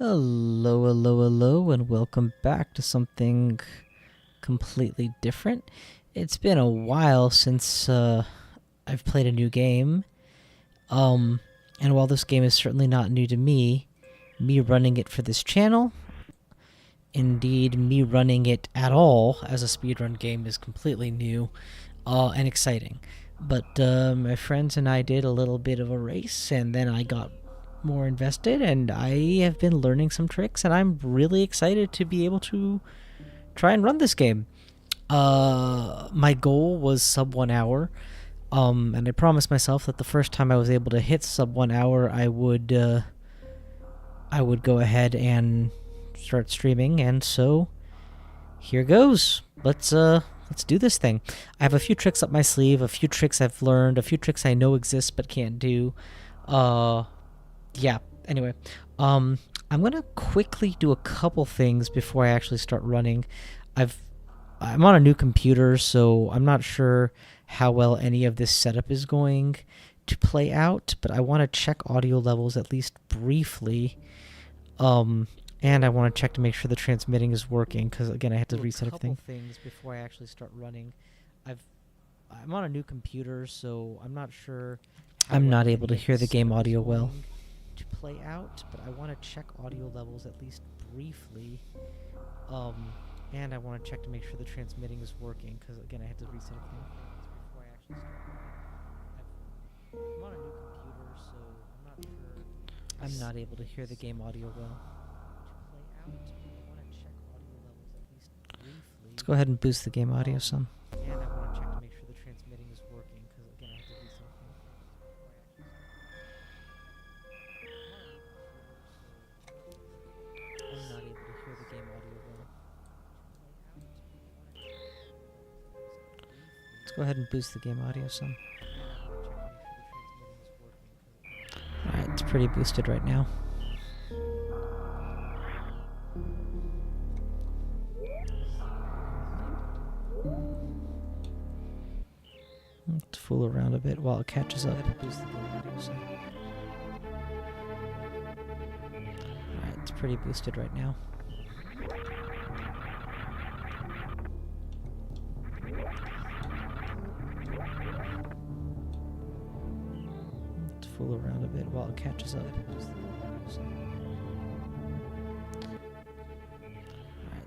Hello, hello, hello, and welcome back to something completely different. It's been a while since I've played a new game, and while this game is certainly not new to me running it for this channel, indeed me running it at all as a speedrun game is completely new and exciting. But my friends and I did a little bit of a race, and then I got more invested, and I have been learning some tricks, and I'm really excited to be able to try and run this game. My goal was sub 1 hour, and I promised myself that the first time I was able to hit sub 1 hour, I would go ahead and start streaming, and so here goes. Let's do this thing. I have a few tricks up my sleeve, a few tricks I've learned, a few tricks I know exist but can't do. Yeah, anyway, I'm gonna quickly do a couple things before I actually start running. I'm on a new computer, so I'm not sure how well any of this setup is going to play out, but I want to check audio levels at least briefly, and I want to check to make sure the transmitting is working, because again I have to reset everything. A couple things before I actually start running. I'm on a new computer, so I'm not sure. I'm not able to hear the game audio well to play out, but I want to check audio levels at least briefly, and I want to check to make sure the transmitting is working, because again I have to reset a few things before I actually start. I'm on a new computer, so I'm not sure. I'm not able to hear the game audio well to play out, but I want to check audio levels at least briefly. Let's go ahead and boost the game audio some. And I want to check to make sure the transmitting is working, because again I have to reset a few things before I actually start. I'm not able to hear the game audio well. Let's go ahead and boost the game audio some. Alright, it's pretty boosted right now. Let's fool around a bit while it catches up. Alright, it's pretty boosted right now. Let's fool around a bit while it catches up. Alright,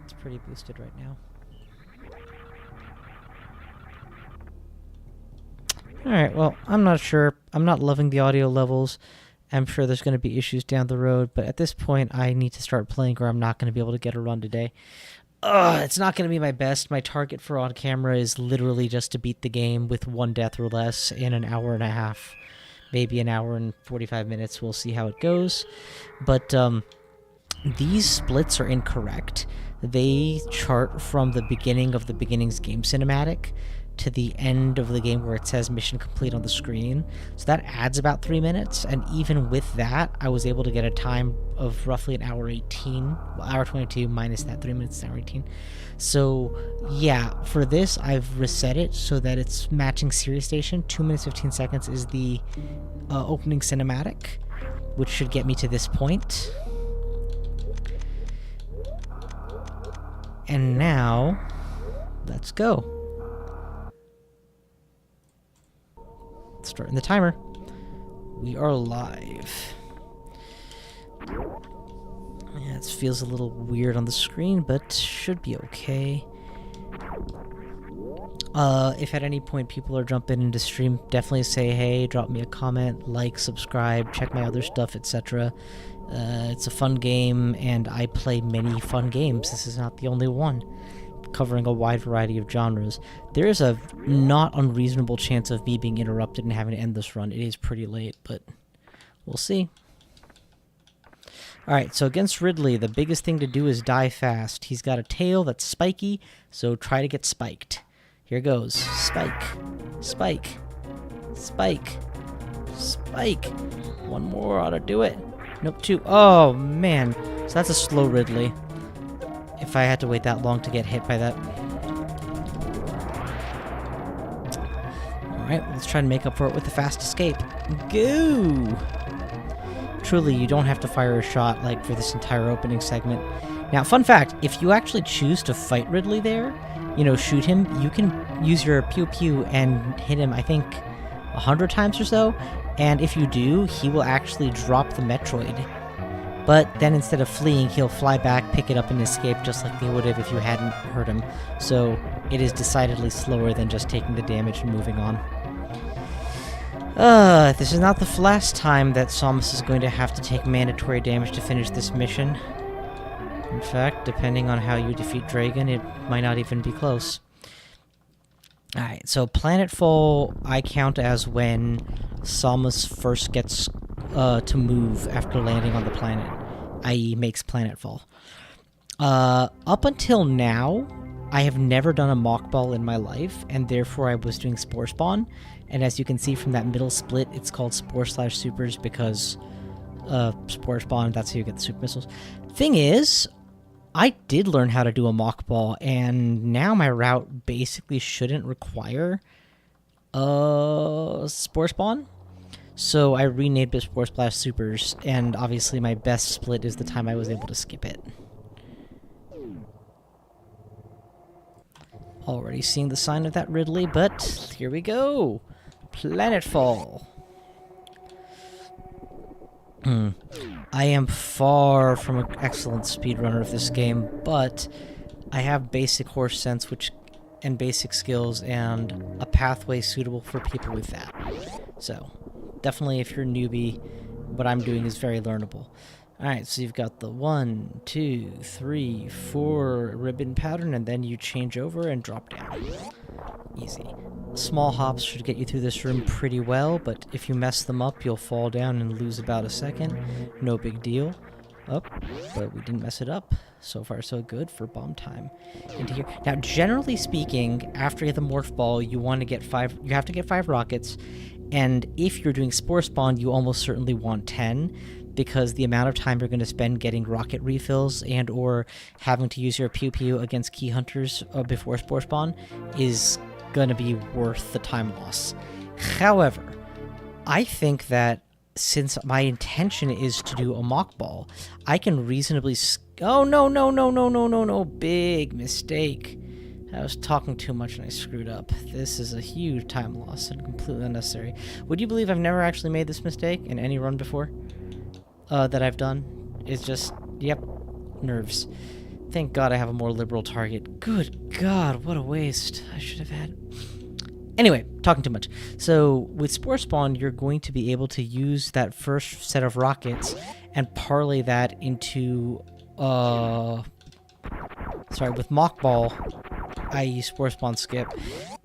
it's pretty boosted right now. Alright, well, I'm not sure. I'm not loving the audio levels. I'm sure there's going to be issues down the road, but at this point, I need to start playing or I'm not going to be able to get a run today. It's not going to be my best. My target for on camera is literally just to beat the game with 1 death or less in an hour and a half. Maybe an hour and 45 minutes. We'll see how it goes. But these splits are incorrect. They chart from the beginning of the beginning's game cinematic to the end of the game where it says mission complete on the screen. So that adds about 3 minutes, and even with that, I was able to get a time of roughly an hour 18, well, hour 22 minus that 3 minutes, an hour 18. So yeah, for this, I've reset it so that it's matching Series Station. 2 minutes 15 seconds is the opening cinematic, which should get me to this point. And now, let's go. Starting the timer. We are live. Yeah, it feels a little weird on the screen, but should be okay. If at any point people are jumping into stream, definitely say hey, drop me a comment, like, subscribe, check my other stuff, etc. It's a fun game, and I play many fun games. This is not the only one, covering a wide variety of genres. There is a not unreasonable chance of me being interrupted and having to end this run. It is pretty late, but we'll see. Alright, so against Ridley, the biggest thing to do is die fast. He's got a tail that's spiky, so try to get spiked. Here goes. Spike. Spike. Spike. Spike. One more ought to do it. Nope, 2. Oh, man. So that's a slow Ridley. If I had to wait that long to get hit by that. Alright, let's try and make up for it with the fast escape. Go! truly, you don't have to fire a shot like for this entire opening segment. Now, fun fact, if you actually choose to fight Ridley there, you know, shoot him, you can use your pew pew and hit him, I think, 100 times or so. And if you do, he will actually drop the Metroid. But then instead of fleeing, he'll fly back, pick it up, and escape just like they would have if you hadn't hurt him. So it is decidedly slower than just taking the damage and moving on. This is not the last time that Samus is going to have to take mandatory damage to finish this mission. In fact, depending on how you defeat Dragon, it might not even be close. Alright, so Planetfall I count as when Samus first gets to move after landing on the planet, i.e. makes Planetfall. Up until now, I have never done a mock ball in my life, and therefore I was doing Spore Spawn, and as you can see from that middle split, it's called Spore/Supers because Spore Spawn, that's how you get the super missiles. Thing is, I did learn how to do a mock ball, and now my route basically shouldn't require Spore Spawn. So I renamed it Spore/Supers, and obviously my best split is the time I was able to skip it. Already seeing the sign of that Ridley, but here we go. Planetfall. I am far from an excellent speedrunner of this game, but I have basic horse sense and basic skills and a pathway suitable for people with that. So, definitely if you're a newbie, what I'm doing is very learnable. Alright, so you've got the 1, 2, 3, 4 ribbon pattern, and then you change over and drop down. Easy. Small hops should get you through this room pretty well, but if you mess them up, you'll fall down and lose about a second. No big deal. Up, but we didn't mess it up. So far, so good for bomb time. Into here. Now, generally speaking, after you get the morph ball, you have to get 5 rockets, and if you're doing Spore Spawn, you almost certainly want 10. Because the amount of time you're going to spend getting rocket refills and or having to use your pew-pew against key hunters before Spore Spawn is going to be worth the time loss. However, I think that since my intention is to do a mock ball, I can reasonably... Oh, no, big mistake. I was talking too much and I screwed up. This is a huge time loss and completely unnecessary. Would you believe I've never actually made this mistake in any run before? That I've done is just, yep, nerves. Thank God I have a more liberal target. Good God, what a waste. I should have had... Anyway, talking too much. So, with Spore Spawn, you're going to be able to use that first set of rockets and parlay that into, with Mock Ball, i.e. Spore Spawn skip,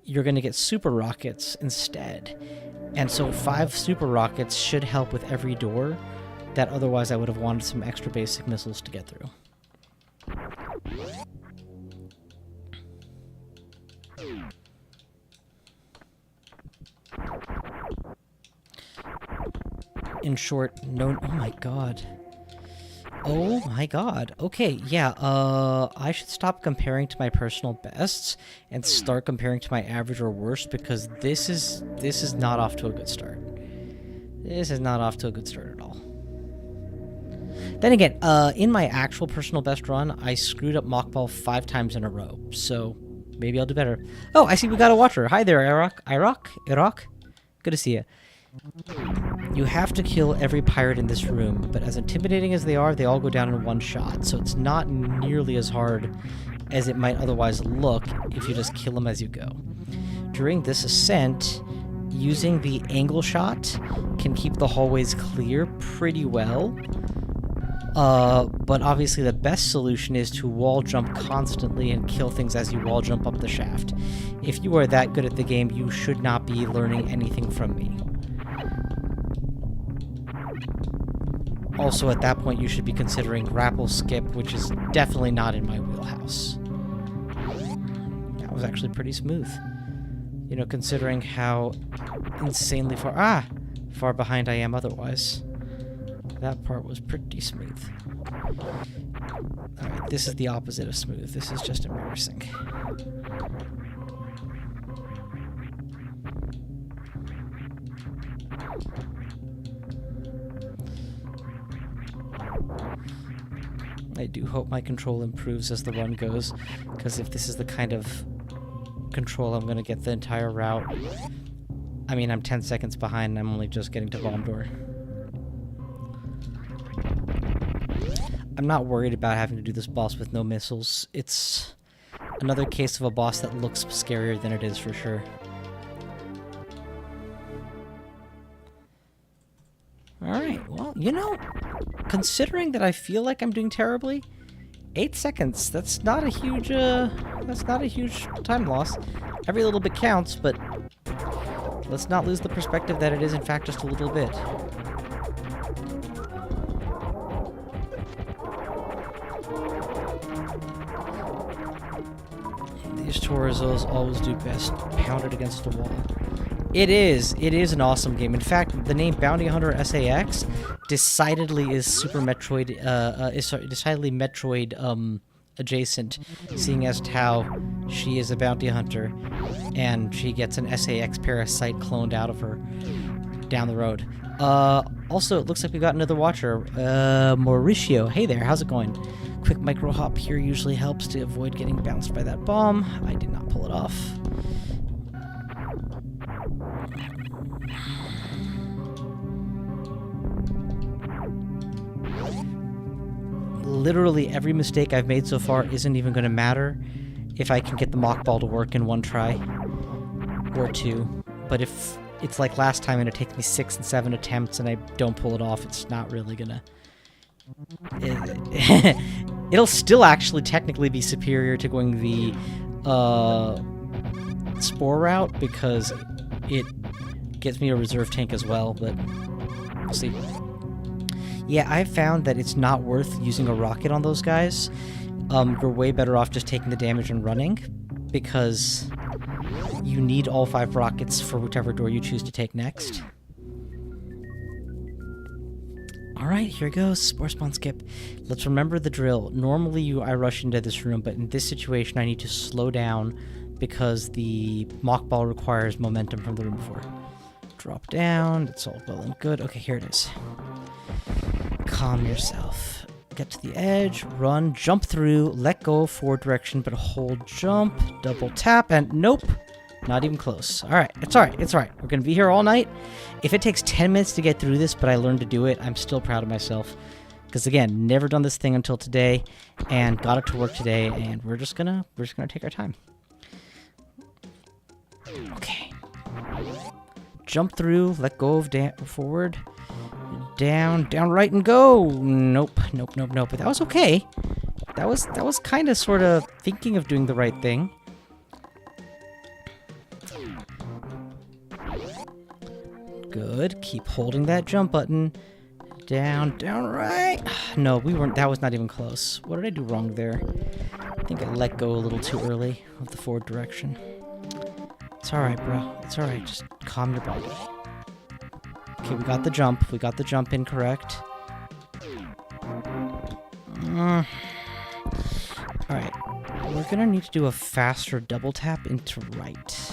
you're going to get super rockets instead. And so 5 super rockets should help with every door that otherwise I would have wanted some extra basic missiles to get through. In short, no... Oh my god. Oh my god. Okay, yeah, I should stop comparing to my personal bests and start comparing to my average or worst, because this is not off to a good start. This is not off to a good start at all. Then again, in my actual personal best run, I screwed up Mock Ball 5 times in a row, so maybe I'll do better. Oh, I see we got a watcher. Hi there, Iraq? Good to see you. You have to kill every pirate in this room, but as intimidating as they are, they all go down in one shot, so it's not nearly as hard as it might otherwise look if you just kill them as you go. During this ascent, using the angle shot can keep the hallways clear pretty well. But obviously the best solution is to wall jump constantly and kill things as you wall jump up the shaft. If you are that good at the game, you should not be learning anything from me. Also, at that point, you should be considering grapple skip, which is definitely not in my wheelhouse. That was actually pretty smooth. You know, considering how insanely far behind I am otherwise. That part was pretty smooth. Alright, this is the opposite of smooth. This is just embarrassing. I do hope my control improves as the run goes, because if this is the kind of control I'm going to get the entire route... I mean, I'm 10 seconds behind and I'm only just getting to bomb door. I'm not worried about having to do this boss with no missiles. It's another case of a boss that looks scarier than it is for sure. Alright, well, you know, considering that I feel like I'm doing terribly, 8 seconds, that's not a huge time loss. Every little bit counts, but let's not lose the perspective that it is in fact just a little bit. These Torizos always do best pounded against the wall. It is an awesome game. In fact, the name Bounty Hunter SAX decidedly is Super Metroid, decidedly Metroid adjacent, seeing as to how she is a bounty hunter and she gets an SAX parasite cloned out of her down the road. Also, it looks like we got another watcher, Mauricio. Hey there, how's it going? Quick micro hop here usually helps to avoid getting bounced by that bomb. I did not pull it off. Literally every mistake I've made so far isn't even going to matter if I can get the mock ball to work in one try or two. But if it's like last time and it takes me 6 and 7 attempts and I don't pull it off, it's not really gonna... It'll still actually technically be superior to going the Spore route because it gets me a reserve tank as well, but we'll see. Yeah, I've found that it's not worth using a rocket on those guys. You're way better off just taking the damage and running, because you need all 5 rockets for whichever door you choose to take next. Alright, here goes. Spore spawn skip. Let's remember the drill. Normally I rush into this room, but in this situation I need to slow down because the mock ball requires momentum from the room before. Drop down. It's all well and good. Okay, here it is. Calm yourself. Get to the edge, run, jump through, let go forward direction, but hold jump, double tap, and nope, not even close. Alright, it's alright, it's alright. We're gonna be here all night. If it takes 10 minutes to get through this, but I learned to do it, I'm still proud of myself. Because again, never done this thing until today, and got it to work today, and we're just gonna take our time. Okay. Jump through, let go of forward. Down, right, and go. Nope. But that was okay. That was kind of sort of thinking of doing the right thing. Good. Keep holding that jump button. Down, right. No, we weren't. That was not even close. What did I do wrong there? I think I let go a little too early of the forward direction. It's all right, bro. It's all right. Just calm your body. Okay, we got the jump. We got the jump incorrect. Alright. We're gonna need to do a faster double tap into right.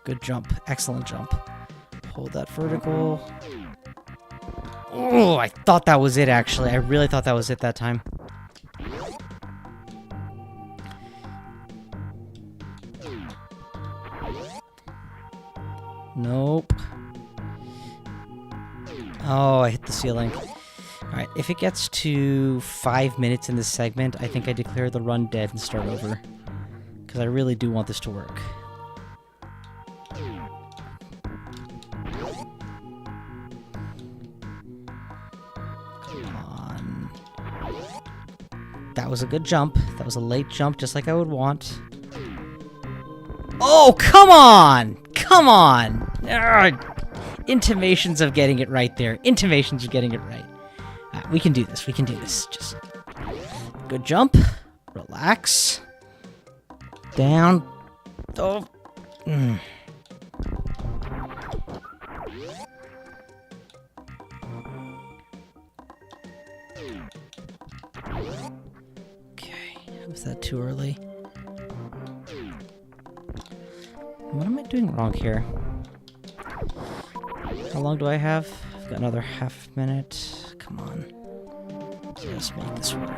Good jump. Excellent jump. Hold that vertical. Oh, I thought that was it, actually. I really thought that was it that time. Nope. Oh, I hit the ceiling. Alright, if it gets to 5 minutes in this segment, I think I declare the run dead and start over. Because I really do want this to work. Come on. That was a good jump. That was a late jump, just like I would want. Oh, come on! Come on! Intimations of getting it right there. Intimations of getting it right. We can do this. We can do this. Just good jump. Relax. Down. Oh. Okay. Was that too early? What am I doing wrong here? How long do I have? I've got another half minute. Come on. Let's make this work.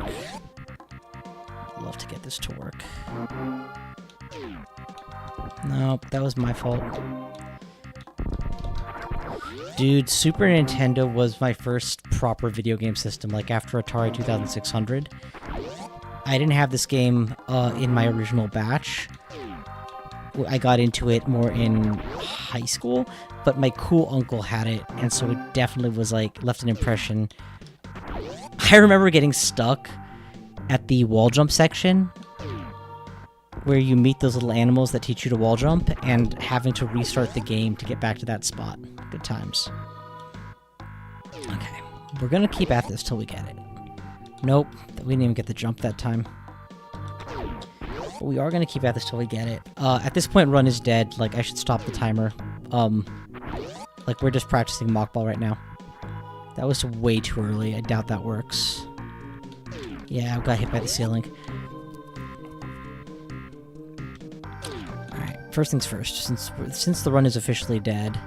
I'd love to get this to work. Nope, that was my fault. Dude, Super Nintendo was my first proper video game system, like after Atari 2600. I didn't have this game in my original batch. I got into it more in high school, but my cool uncle had it, and so it definitely was like, left an impression. I remember getting stuck at the wall jump section, where you meet those little animals that teach you to wall jump, and having to restart the game to get back to that spot. Good times. Okay, we're gonna keep at this till we get it. Nope, we didn't even get the jump that time. But we are gonna keep at this till we get it. At this point, run is dead. Like, I should stop the timer. Like, we're just practicing mock ball right now. That was way too early. I doubt that works. Yeah, I got hit by the ceiling. Alright, first things first. Since the run is officially dead,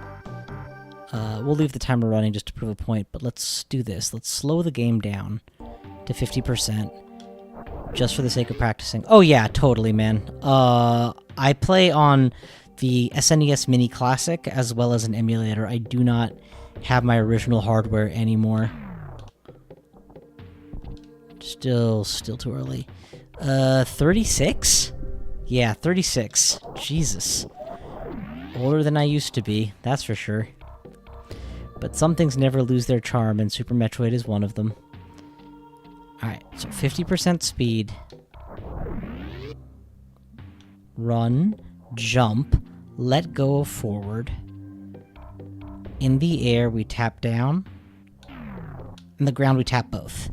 we'll leave the timer running just to prove a point, but let's do this. Let's slow the game down to 50%, just for the sake of practicing. Oh yeah, totally, man. I play on the SNES Mini Classic as well as an emulator. I do not have my original hardware anymore. Still too early. 36? Yeah, 36. Jesus. Older than I used to be, that's for sure. But some things never lose their charm, and Super Metroid is one of them. Alright, so 50% speed. Run, jump, let go of forward. In the air, we tap down. In the ground, we tap both.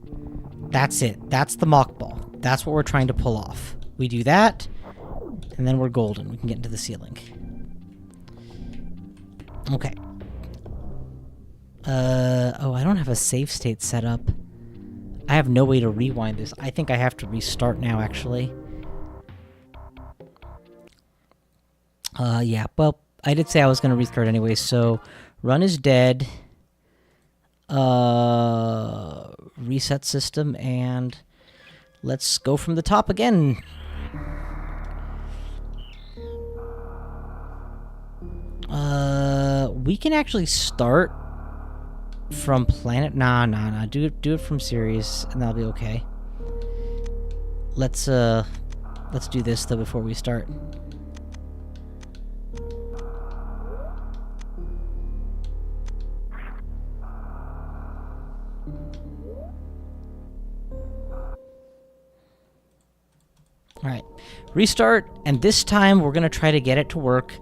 That's it. That's the mock ball. That's what we're trying to pull off. We do that, and then we're golden. We can get into the ceiling. Okay. Oh, I don't have a save state set up. I have no way to rewind this. I think I have to restart now, actually. Yeah, well, I did say I was going to restart anyway, so run is dead. Reset system, and let's go from the top again. We can actually start from planet. Nah. Do it from series, and that'll be okay. Let's do this though before we start. Alright, restart, and this time we're gonna try to get it to work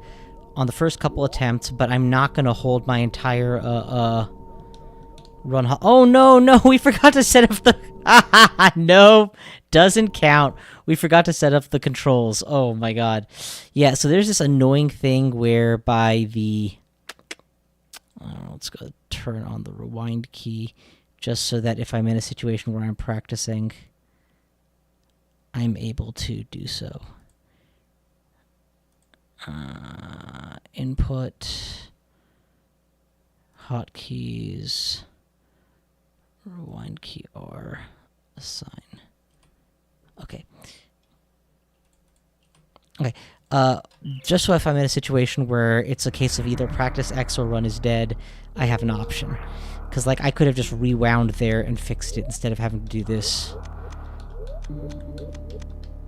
on the first couple attempts, but I'm not gonna hold my entire, run. Oh, no, we forgot to set up the... No, doesn't count. We forgot to set up the controls. Oh my god. Yeah, so there's this annoying thing whereby the... I don't know, let's go turn on the rewind key, just so that if I'm in a situation where I'm practicing, I'm able to do so. Input, hotkeys, rewind key R, assign. Okay. Okay. Just so if I'm in a situation where it's a case of either practice X or run is dead, I have an option. Because, like, I could have just rewound there and fixed it instead of having to do this.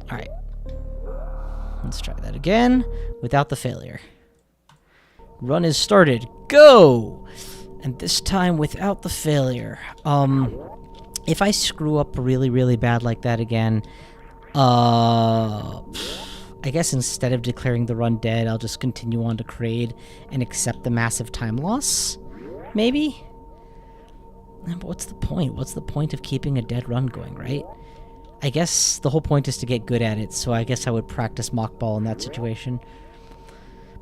Alright. Let's try that again without the failure. Run is started. Go! And this time without the failure. If I screw up really, really bad like that again, I guess instead of declaring the run dead, I'll just continue on to Crade and accept the massive time loss? Maybe? But what's the point? What's the point of keeping a dead run going, right? I guess the whole point is to get good at it, so I guess I would practice mock ball in that situation.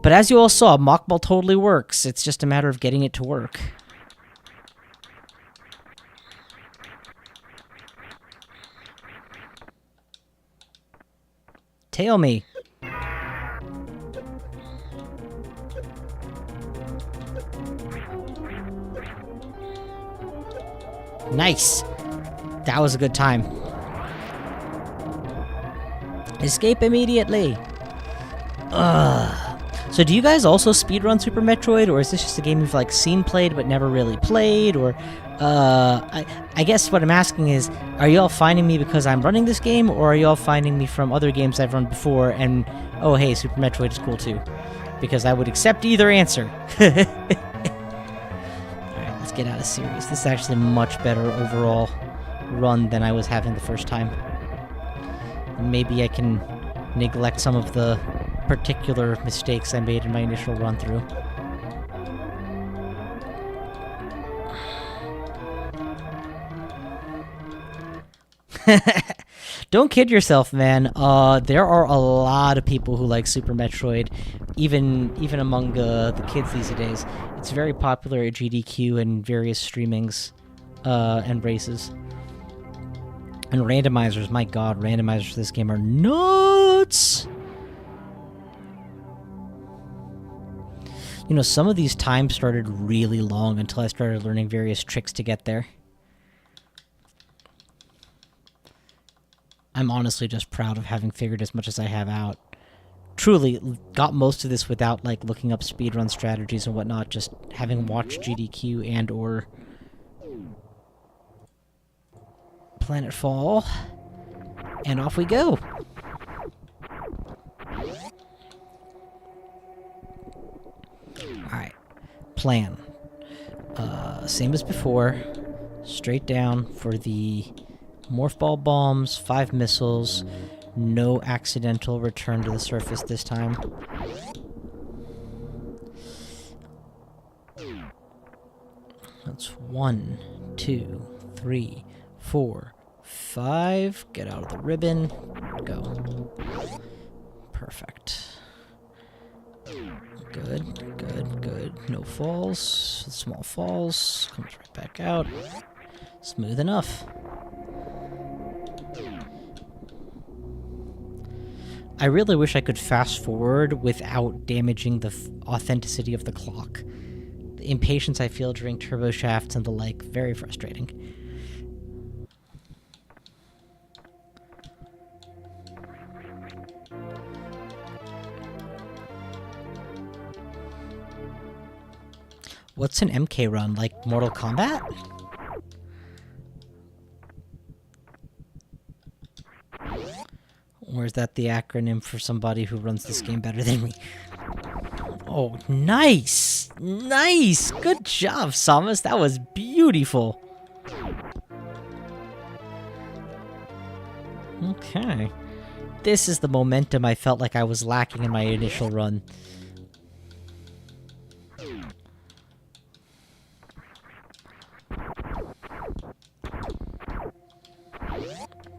But as you all saw, mock ball totally works. It's just a matter of getting it to work. Tail me. Nice. That was a good time. Escape immediately. Ugh. So do you guys also speedrun Super Metroid, or is this just a game you've like seen played but never really played? Or I guess what I'm asking is, are y'all finding me because I'm running this game, or are y'all finding me from other games I've run before and, oh hey, Super Metroid is cool too? Because I would accept either answer. Alright, let's get out of series. This is actually a much better overall run than I was having the first time. And maybe I can neglect some of the particular mistakes I made in my initial run through. Don't kid yourself, man. There are a lot of people who like Super Metroid, even among the kids these days. It's very popular at GDQ and various streamings and races. And randomizers, my god, randomizers for this game are nuts! You know, some of these times started really long until I started learning various tricks to get there. I'm honestly just proud of having figured as much as I have out. Truly, got most of this without, like, looking up speedrun strategies and whatnot, just having watched GDQ and or Planetfall. And off we go! Alright. Plan. Same as before. Straight down for the morph ball bombs, 5 missiles, no accidental return to the surface this time. That's 1, 2, 3, 4, 5. Get out of the ribbon. Go. Perfect. Good, good, good. No falls. Small falls. Comes right back out. Smooth enough. I really wish I could fast forward without damaging the authenticity of the clock. The impatience I feel during turbo shafts and the like, very frustrating. What's an MK run? Like Mortal Kombat? Or is that the acronym for somebody who runs this game better than me? Oh, nice! Nice! Good job, Samus! That was beautiful! Okay. This is the momentum I felt like I was lacking in my initial run.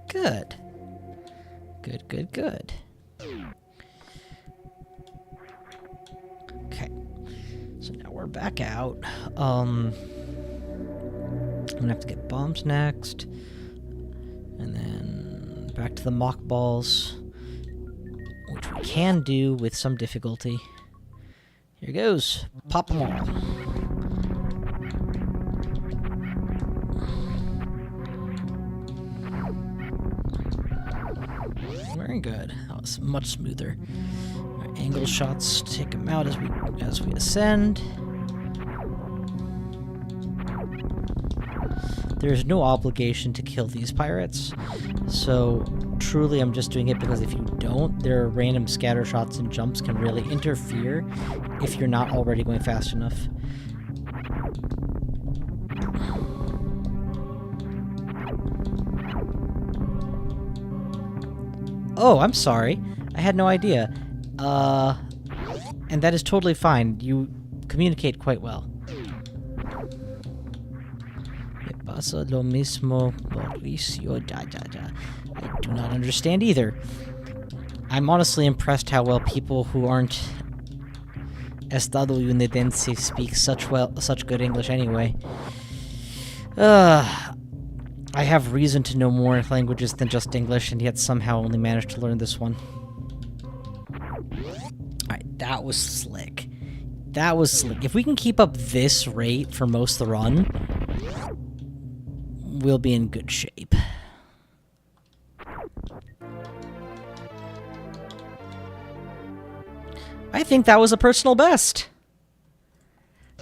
Good. Good, good, good. Okay. So now we're back out. I'm gonna have to get bombs next. And then back to the mock balls, which we can do with some difficulty. Here goes. Pop them all. Very good. That was much smoother. Our angle shots take them out as we ascend. There's no obligation to kill these pirates, so truly I'm just doing it because if you don't, their random scatter shots and jumps can really interfere if you're not already going fast enough. Oh, I'm sorry. I had no idea. And that is totally fine. You communicate quite well. Me pasa lo mismo, Mauricio. I do not understand either. I'm honestly impressed how well people who aren't estadounidense speak such good English anyway. I have reason to know more languages than just English, and yet somehow only managed to learn this one. Alright, that was slick. That was slick. If we can keep up this rate for most of the run, we'll be in good shape. I think that was a personal best.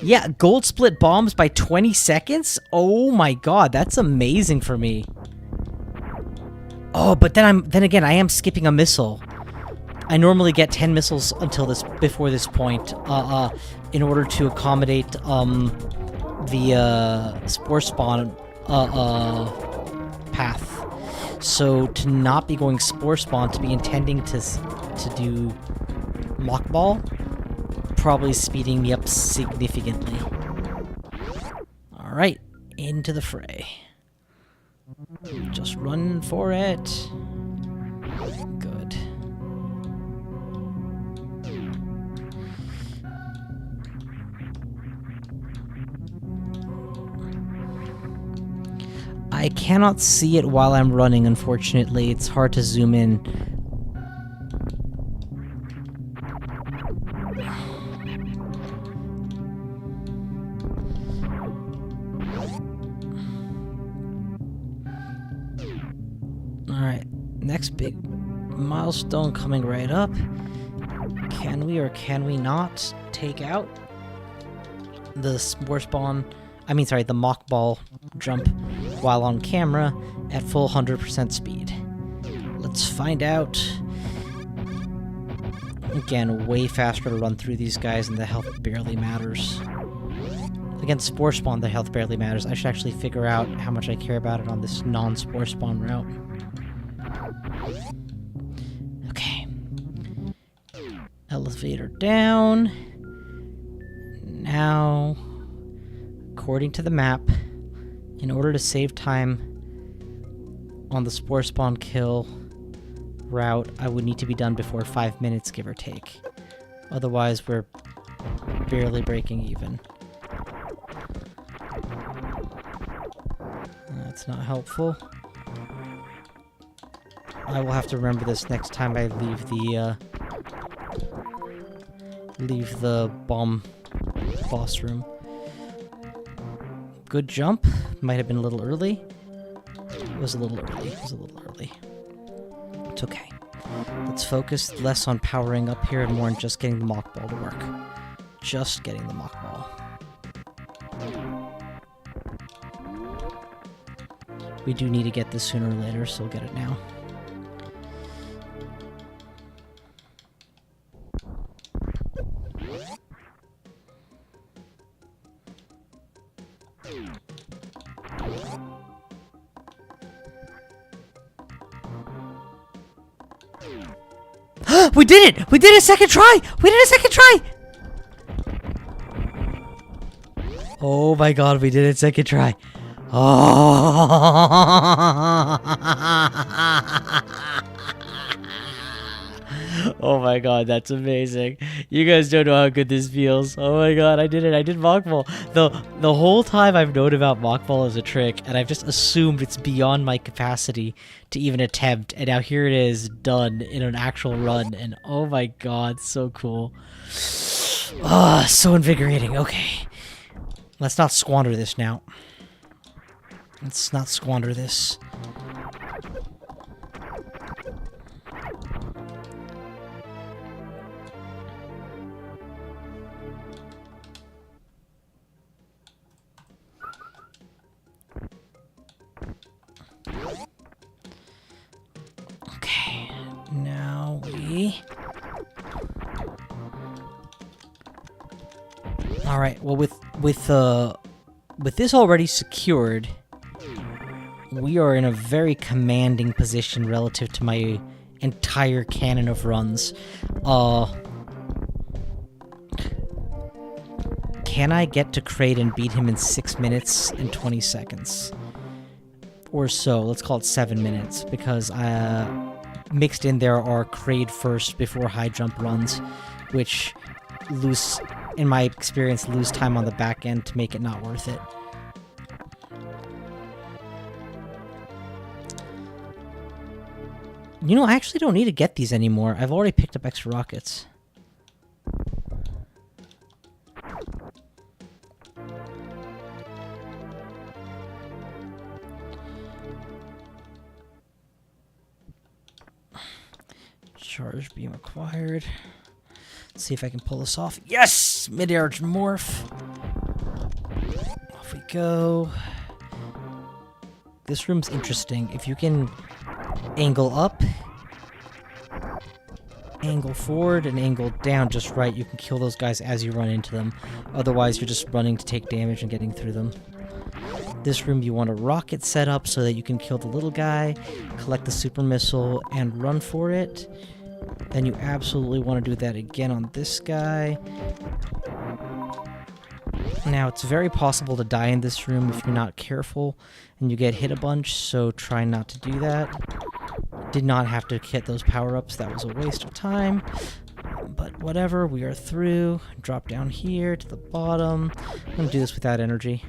Yeah, gold split bombs by 20 seconds? Oh my god, that's amazing for me. Oh, but then again, I am skipping a missile. I normally get 10 missiles until before this point, in order to accommodate the spore spawn path. So to not be going spore spawn, to be intending to do mock ball, probably speeding me up significantly. All right, into the fray. Just run for it. Good. I cannot see it while I'm running, unfortunately. It's hard to zoom in. Alright, next big milestone coming right up. Can we or can we not take out the spore spawn? I mean, sorry, the mock ball jump while on camera at full 100% speed. Let's find out. Again, way faster to run through these guys and the health barely matters. Against spore spawn, the health barely matters. I should actually figure out how much I care about it on this non-spore spawn route. Okay. Elevator down. Now, according to the map, in order to save time on the spore spawn kill route, I would need to be done before 5 minutes, give or take. Otherwise, we're barely breaking even. That's not helpful. I will have to remember this next time I leave the bomb boss room. Good jump. Might have been a little early. It was a little early. It was a little early. It's okay. Let's focus less on powering up here and more on just getting the mock ball to work. Just getting the mock ball. We do need to get this sooner or later, so we'll get it now. We did it! We did a second try! We did a second try! Oh my god, we did it second try. Oh my god, that's amazing. You guys don't know how good this feels. Oh my god, I did it. I did mock ball. The whole time I've known about mock ball as a trick, and I've just assumed it's beyond my capacity to even attempt, and now here it is, done in an actual run, and oh my god, so cool. Ah, so invigorating. Okay. Let's not squander this now. Let's not squander this. Okay, now we... Alright, well with this already secured, we are in a very commanding position relative to my entire canon of runs. Can I get to Kraid and beat him in 6 minutes and 20 seconds? Or so, let's call it 7 minutes, because mixed in there are Kraid first before high jump runs, which in my experience, lose time on the back end to make it not worth it. You know, I actually don't need to get these anymore. I've already picked up extra rockets. Charge beam acquired. Let's see if I can pull this off. Yes! Mid-air morph. Off we go. This room's interesting. If you can angle up, angle forward, and angle down just right, you can kill those guys as you run into them. Otherwise, you're just running to take damage and getting through them. This room, you want a rocket set up so that you can kill the little guy, collect the super missile, and run for it. Then you absolutely want to do that again on this guy. Now, it's very possible to die in this room if you're not careful and you get hit a bunch, so try not to do that. Did not have to hit those power-ups, that was a waste of time. But whatever, we are through. Drop down here to the bottom. I'm going to do this without energy.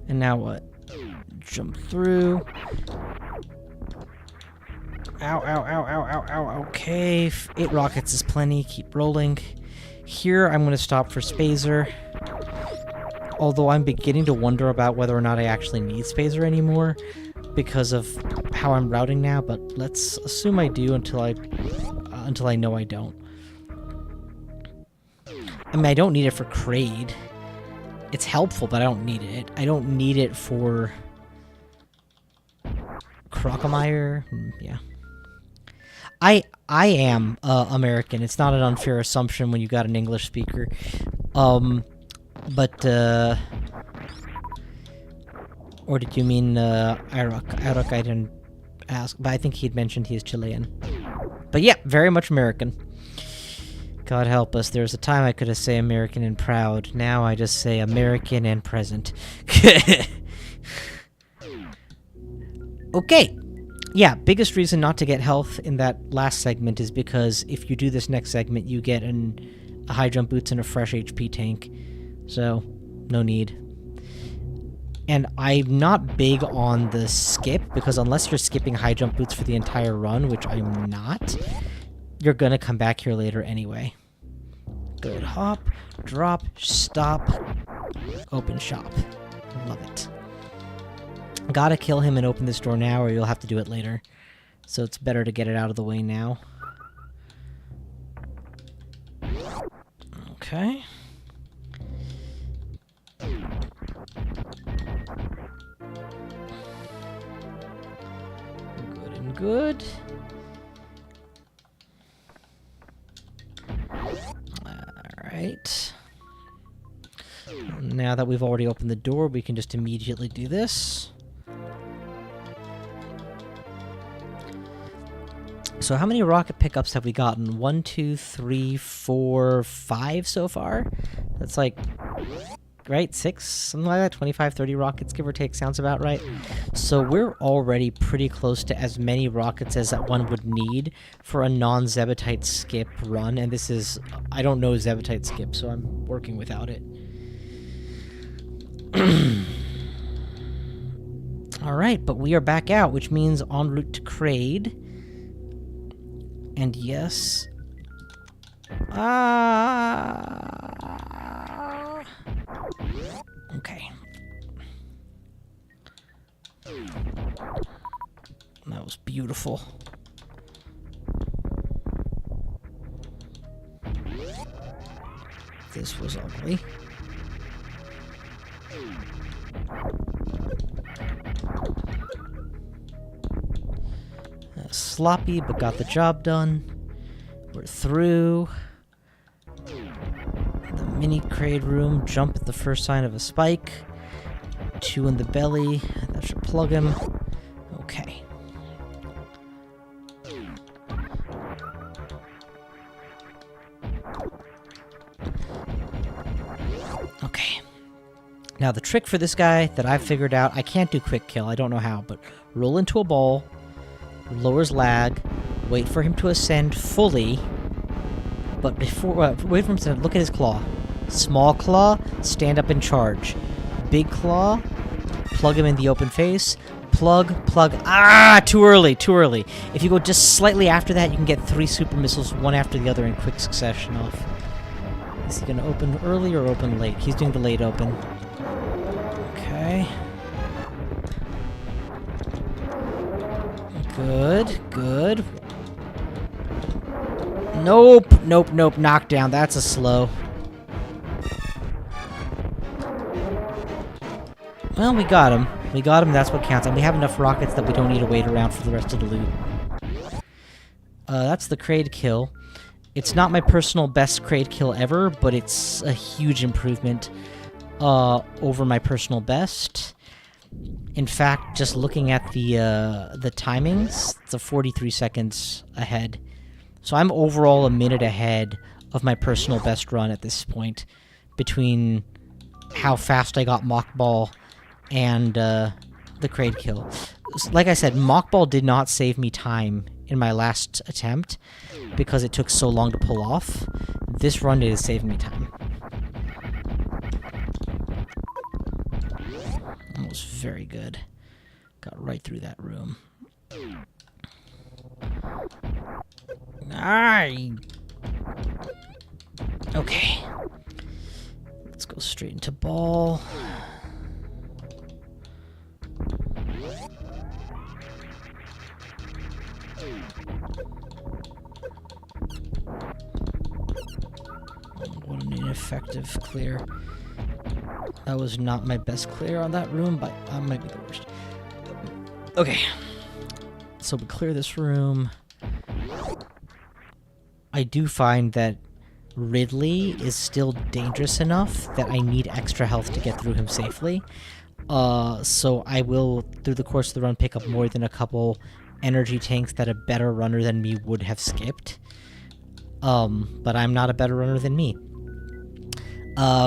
And now what? Jump through. Ow, ow, ow, ow, ow, ow. Okay, 8 rockets is plenty. Keep rolling. Here, I'm going to stop for Spazer. Although I'm beginning to wonder about whether or not I actually need Spazer anymore because of how I'm routing now, but let's assume I do until I know I don't. I mean, I don't need it for Kraid. It's helpful, but I don't need it. I don't need it for Crocomire. Yeah. I am American. It's not an unfair assumption when you got an English speaker. Or did you mean Iraq? Iraq, I didn't ask, but I think he'd mentioned he's Chilean. But yeah, very much American. God help us, there was a time I could have said American and proud. Now I just say American and present. Okay. Yeah, biggest reason not to get health in that last segment is because if you do this next segment, you get a high jump boots and a fresh HP tank. So, no need. And I'm not big on the skip, because unless you're skipping high jump boots for the entire run, which I'm not, you're gonna come back here later anyway. Good. Hop, drop, stop, open shop. Love it. Gotta kill him and open this door now, or you'll have to do it later. So it's better to get it out of the way now. Okay. Good and good. Alright. Now that we've already opened the door, we can just immediately do this. So how many rocket pickups have we gotten? 1, 2, 3, 4, 5 so far? That's like, right? 6? Something like that? 25, 30 rockets, give or take, sounds about right. So we're already pretty close to as many rockets as that one would need for a non-Zebetite skip run. And this is, I don't know Zebetite skip, so I'm working without it. Alright, but we are back out, which means en route to Kraid. And yes... Okay. That was beautiful. This was ugly. Sloppy, but got the job done. We're through. The mini Kraid room. Jump at the first sign of a spike. 2 in the belly. That should plug him. Okay. Okay. Now the trick for this guy that I've figured out, I can't do quick kill, I don't know how, but roll into a ball, lowers lag, wait for him to ascend fully, but before, wait for him to look at his claw. Small claw, stand up and charge. Big claw, plug him in the open face, plug, too early, too early. If you go just slightly after that, you can get 3 super missiles, one after the other in quick succession off. Is he gonna open early or open late? He's doing the late open. Okay. Good, good. Nope, nope, nope. Knockdown. That's a slow. Well, we got him. We got him, that's what counts. And we have enough rockets that we don't need to wait around for the rest of the loot. That's the Kraid kill. It's not my personal best Kraid kill ever, but it's a huge improvement over my personal best. In fact, just looking at the timings, it's a 43 seconds ahead. So I'm overall a minute ahead of my personal best run at this point, between how fast I got Mockball and the Kraid kill. Like I said, Mockball did not save me time in my last attempt because it took so long to pull off. This run is saving me time. That was very good. Got right through that room. Okay. Let's go straight into ball. What an ineffective clear. That was not my best clear on that room, but that might be the worst. Okay. So we clear this room. I do find that Ridley is still dangerous enough that I need extra health to get through him safely. So I will, through the course of the run, pick up more than a couple energy tanks that a better runner than me would have skipped. But I'm not a better runner than me.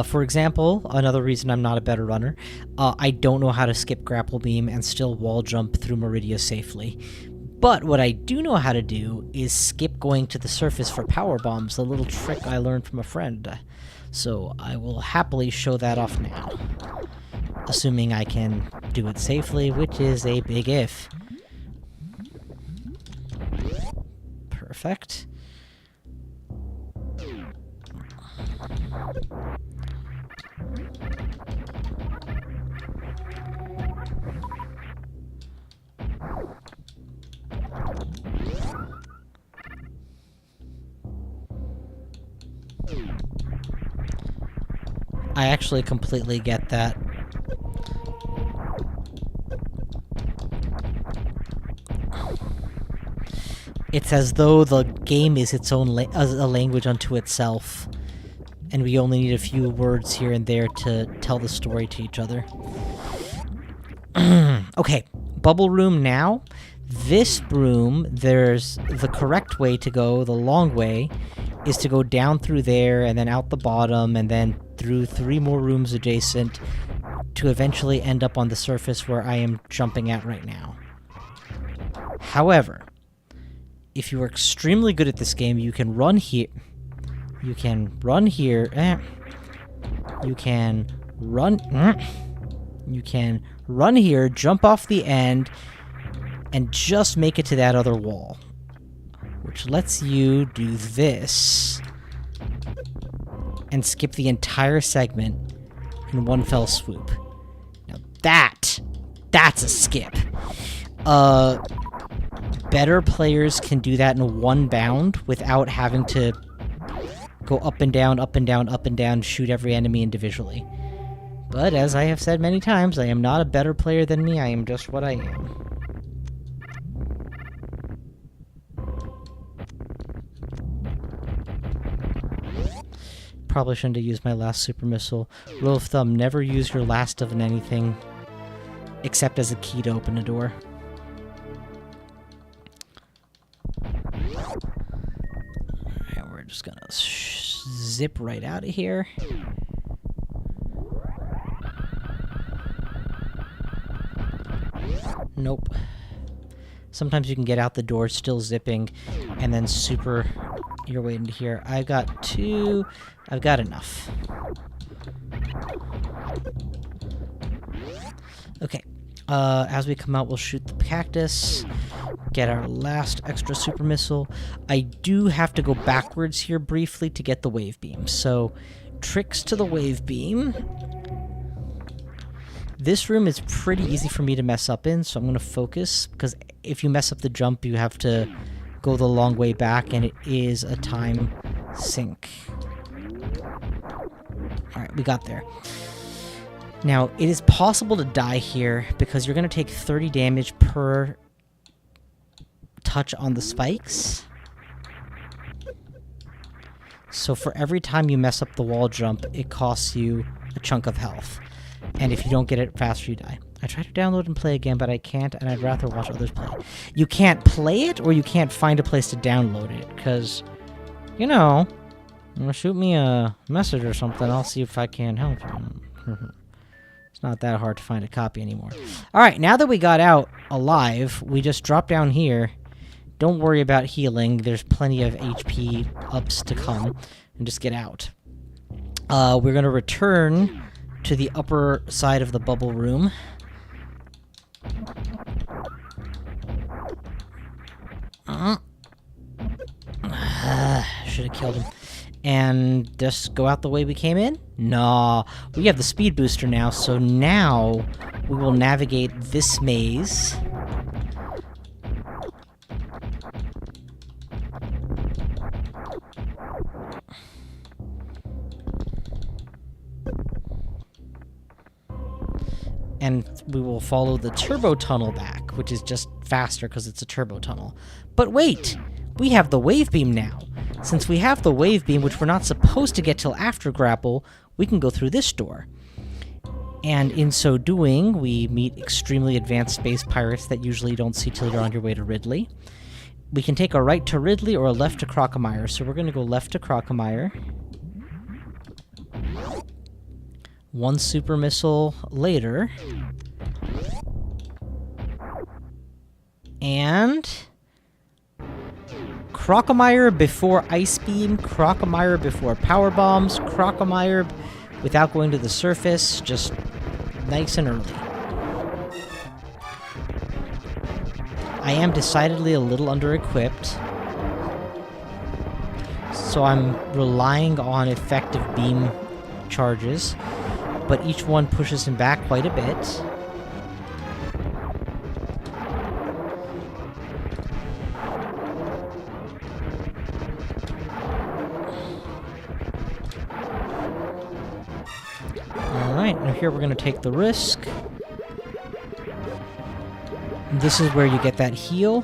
For example, another reason I'm not a better runner, I don't know how to skip grapple beam and still wall jump through Meridia safely. But what I do know how to do is skip going to the surface for power bombs, a little trick I learned from a friend. So I will happily show that off now. Assuming I can do it safely, which is a big if. Perfect. I actually completely get that. It's as though the game is its own a language unto itself, and we only need a few words here and there to tell the story to each other. Okay, bubble room now. This room, there's the correct way to go, the long way, is to go down through there, and then out the bottom, and then through 3 more rooms adjacent, to eventually end up on the surface where I am jumping at right now. However, if you are extremely good at this game, you can run here. You can run here. You can run. You can run here, jump off the end, and just make it to that other wall, which lets you do this and skip the entire segment in one fell swoop. Now that's a skip. Better players can do that in one bound without having to go up and down, up and down, up and down, shoot every enemy individually. But as I have said many times, I am not a better player than me, I am just what I am. Probably shouldn't have used my last super missile. Rule of thumb, never use your last of anything except as a key to open a door. Alright, we're just gonna zip right out of here. Nope. Sometimes you can get out the door still zipping and then super your way into here. I've got 2. I've got enough. Okay. As we come out, we'll shoot the cactus, get our last extra super missile. I do have to go backwards here briefly to get the wave beam. So, tricks to the wave beam. This room is pretty easy for me to mess up in, so I'm going to focus, because if you mess up the jump, you have to go the long way back, and it is a time sink. Alright, we got there. Now, it is possible to die here because you're going to take 30 damage per touch on the spikes. So for every time you mess up the wall jump, it costs you a chunk of health. And if you don't get it faster, you die. I tried to download and play again, but I can't, and I'd rather watch others play. You can't play it, or you can't find a place to download it, because, you know, shoot me a message or something, I'll see if I can help you. It's not that hard to find a copy anymore. Alright, now that we got out alive, we just drop down here. Don't worry about healing, there's plenty of HP ups to come, and just get out. We're going to return to the upper side of the bubble room. Should have killed him. And just go out the way we came in? Nah, we have the speed booster now, so now we will navigate this maze. And we will follow the turbo tunnel back, which is just faster because it's a turbo tunnel. But wait! We have the wave beam now. Since we have the wave beam, which we're not supposed to get till after grapple, we can go through this door. And in so doing, we meet extremely advanced space pirates that usually you don't see till you're on your way to Ridley. We can take a right to Ridley or a left to Crocomire, so we're going to go left to Crocomire. One super missile later. And Crocomire before Ice Beam, Crocomire before Power Bombs, Crocomire without going to the surface, just nice and early. I am decidedly a little under-equipped, so I'm relying on effective beam charges, but each one pushes him back quite a bit. Alright, now here we're going to take the risk. This is where you get that heal.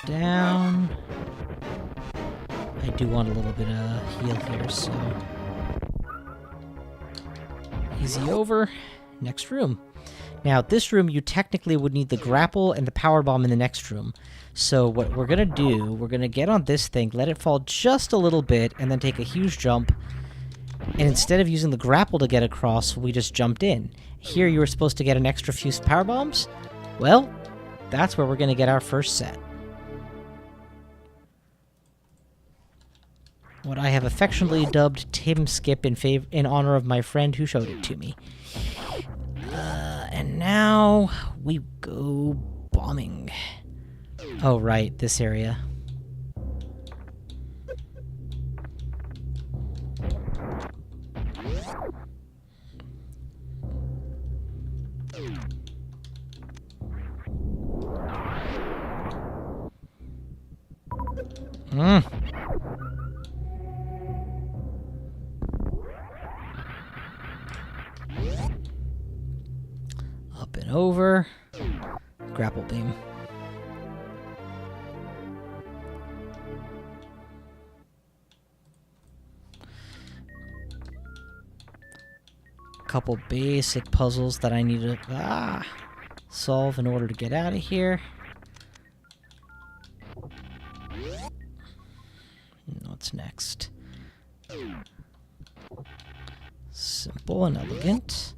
Down. I do want a little bit of heal here, so easy over. Next room. Now, this room, you technically would need the grapple and the power bomb in the next room. So what we're gonna do, we're gonna get on this thing, let it fall just a little bit, and then take a huge jump. And instead of using the grapple to get across, we just jumped in. Here, you were supposed to get an extra few power bombs. Well, that's where we're gonna get our first set. What I have affectionately dubbed Tim Skip in honor of my friend who showed it to me. And now we go bombing. Oh, right, this area. Up and over. Grapple beam. Couple basic puzzles that I need to solve in order to get out of here. What's next? Simple and elegant.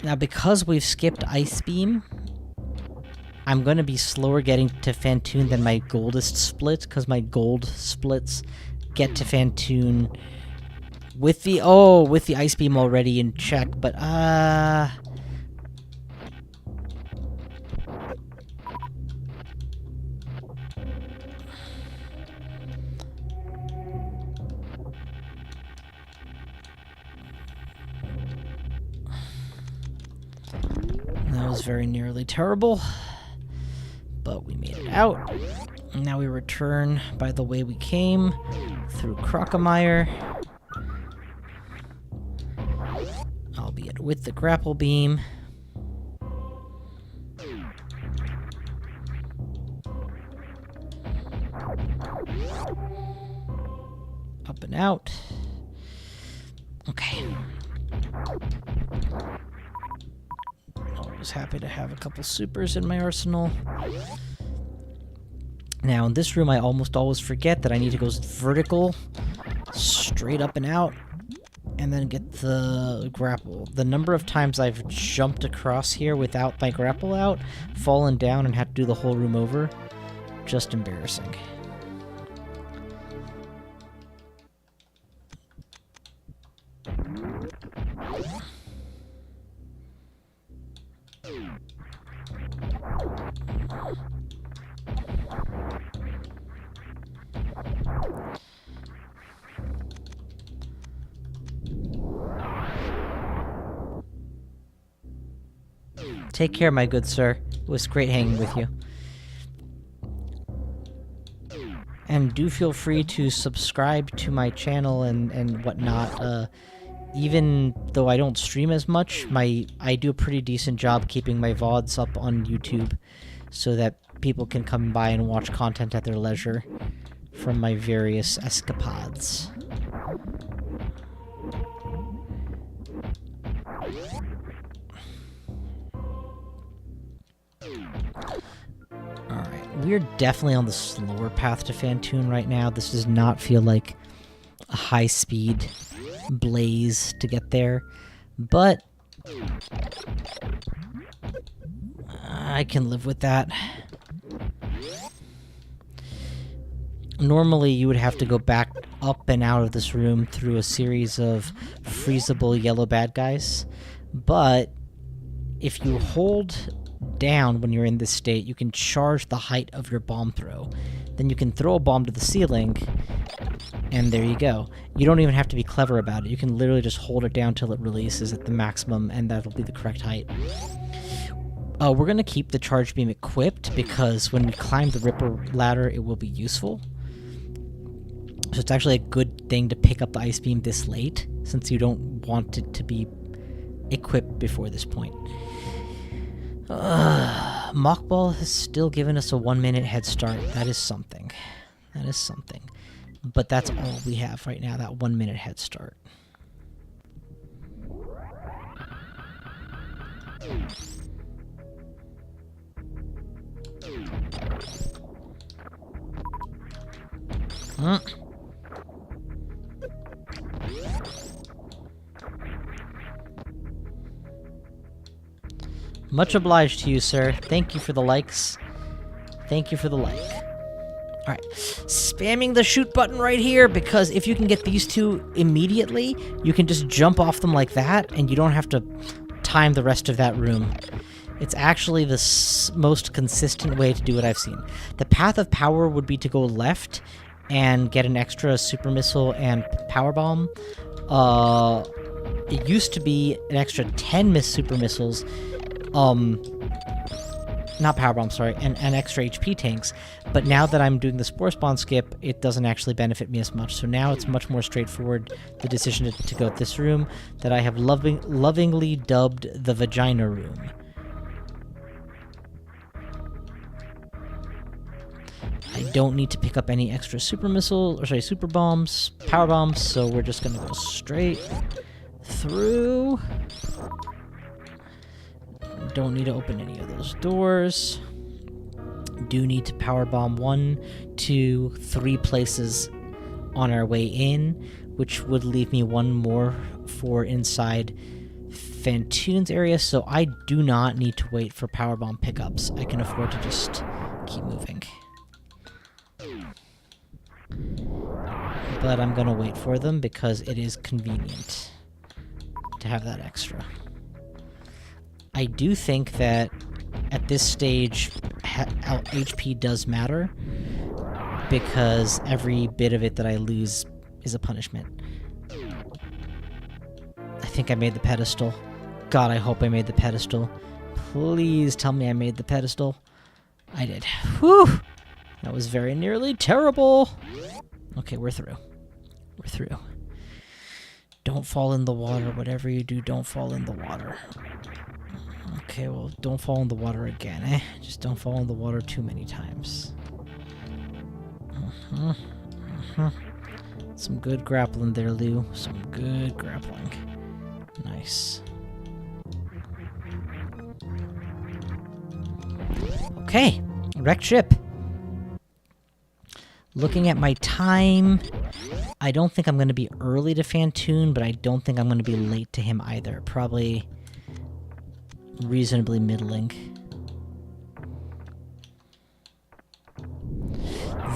Now, because we've skipped Ice Beam, I'm going to be slower getting to Fantoon than my goldest splits, because my gold splits get to Fantoon with the Ice Beam already in check, but that was very nearly terrible, but we made it out. Now we return by the way we came, through Crocomire, albeit with the grapple beam. Up and out. Okay. Always happy to have a couple supers in my arsenal. Now, in this room, I almost always forget that I need to go vertical, straight up and out, and then get the grapple. The number of times I've jumped across here without my grapple out, fallen down, and had to do the whole room over, just embarrassing. Take care, my good sir. It was great hanging with you. And do feel free to subscribe to my channel and whatnot. Even though I don't stream as much, I do a pretty decent job keeping my VODs up on YouTube so that people can come by and watch content at their leisure from my various escapades. Alright, we're definitely on the slower path to Fantoon right now. This does not feel like a high-speed blaze to get there, but I can live with that. Normally, you would have to go back up and out of this room through a series of freezable yellow bad guys, but if you hold down when you're in this state, you can charge the height of your bomb throw. Then you can throw a bomb to the ceiling, and there you go. You don't even have to be clever about it. You can literally just hold it down till it releases at the maximum, and that'll be the correct height. We're going to keep the charge beam equipped, because when we climb the Ripper ladder, it will be useful. So it's actually a good thing to pick up the Ice Beam this late, since you don't want it to be equipped before this point. Mockball has still given us a 1-minute head start. That is something. That is something. But that's all we have right now, that 1-minute head start. Much obliged to you, sir. Thank you for the likes. Thank you for the like. Alright. Spamming the shoot button right here, because if you can get these two immediately, you can just jump off them like that, and you don't have to time the rest of that room. It's actually the most consistent way to do what I've seen. The path of power would be to go left and get an extra super missile and power bomb. It used to be an extra 10 super missiles. Not power bomb, sorry, and extra HP tanks. But now that I'm doing the Spore Spawn skip, it doesn't actually benefit me as much. So now it's much more straightforward, the decision to go this room that I have lovingly dubbed the Vagina Room. I don't need to pick up any extra super bombs, power bombs, so we're just gonna go straight through. Don't need to open any of those doors. Do need to power bomb 1, 2, 3 places on our way in, which would leave me one more for inside Fantoon's area, so I do not need to wait for powerbomb pickups. I can afford to just keep moving. But I'm gonna wait for them because it is convenient to have that extra. I do think that at this stage, HP does matter, because every bit of it that I lose is a punishment. I think I made the pedestal. God, I hope I made the pedestal. Please tell me I made the pedestal. I did. Whew! That was very nearly terrible. Okay, we're through. We're through. Don't fall in the water. Whatever you do, don't fall in the water. Okay, well, don't fall in the water again, eh? Just don't fall in the water too many times. Some good grappling there, Lou. Some good grappling. Nice. Okay, wrecked ship. Looking at my time, I don't think I'm going to be early to Fantoon, but I don't think I'm going to be late to him either. Probably reasonably middling.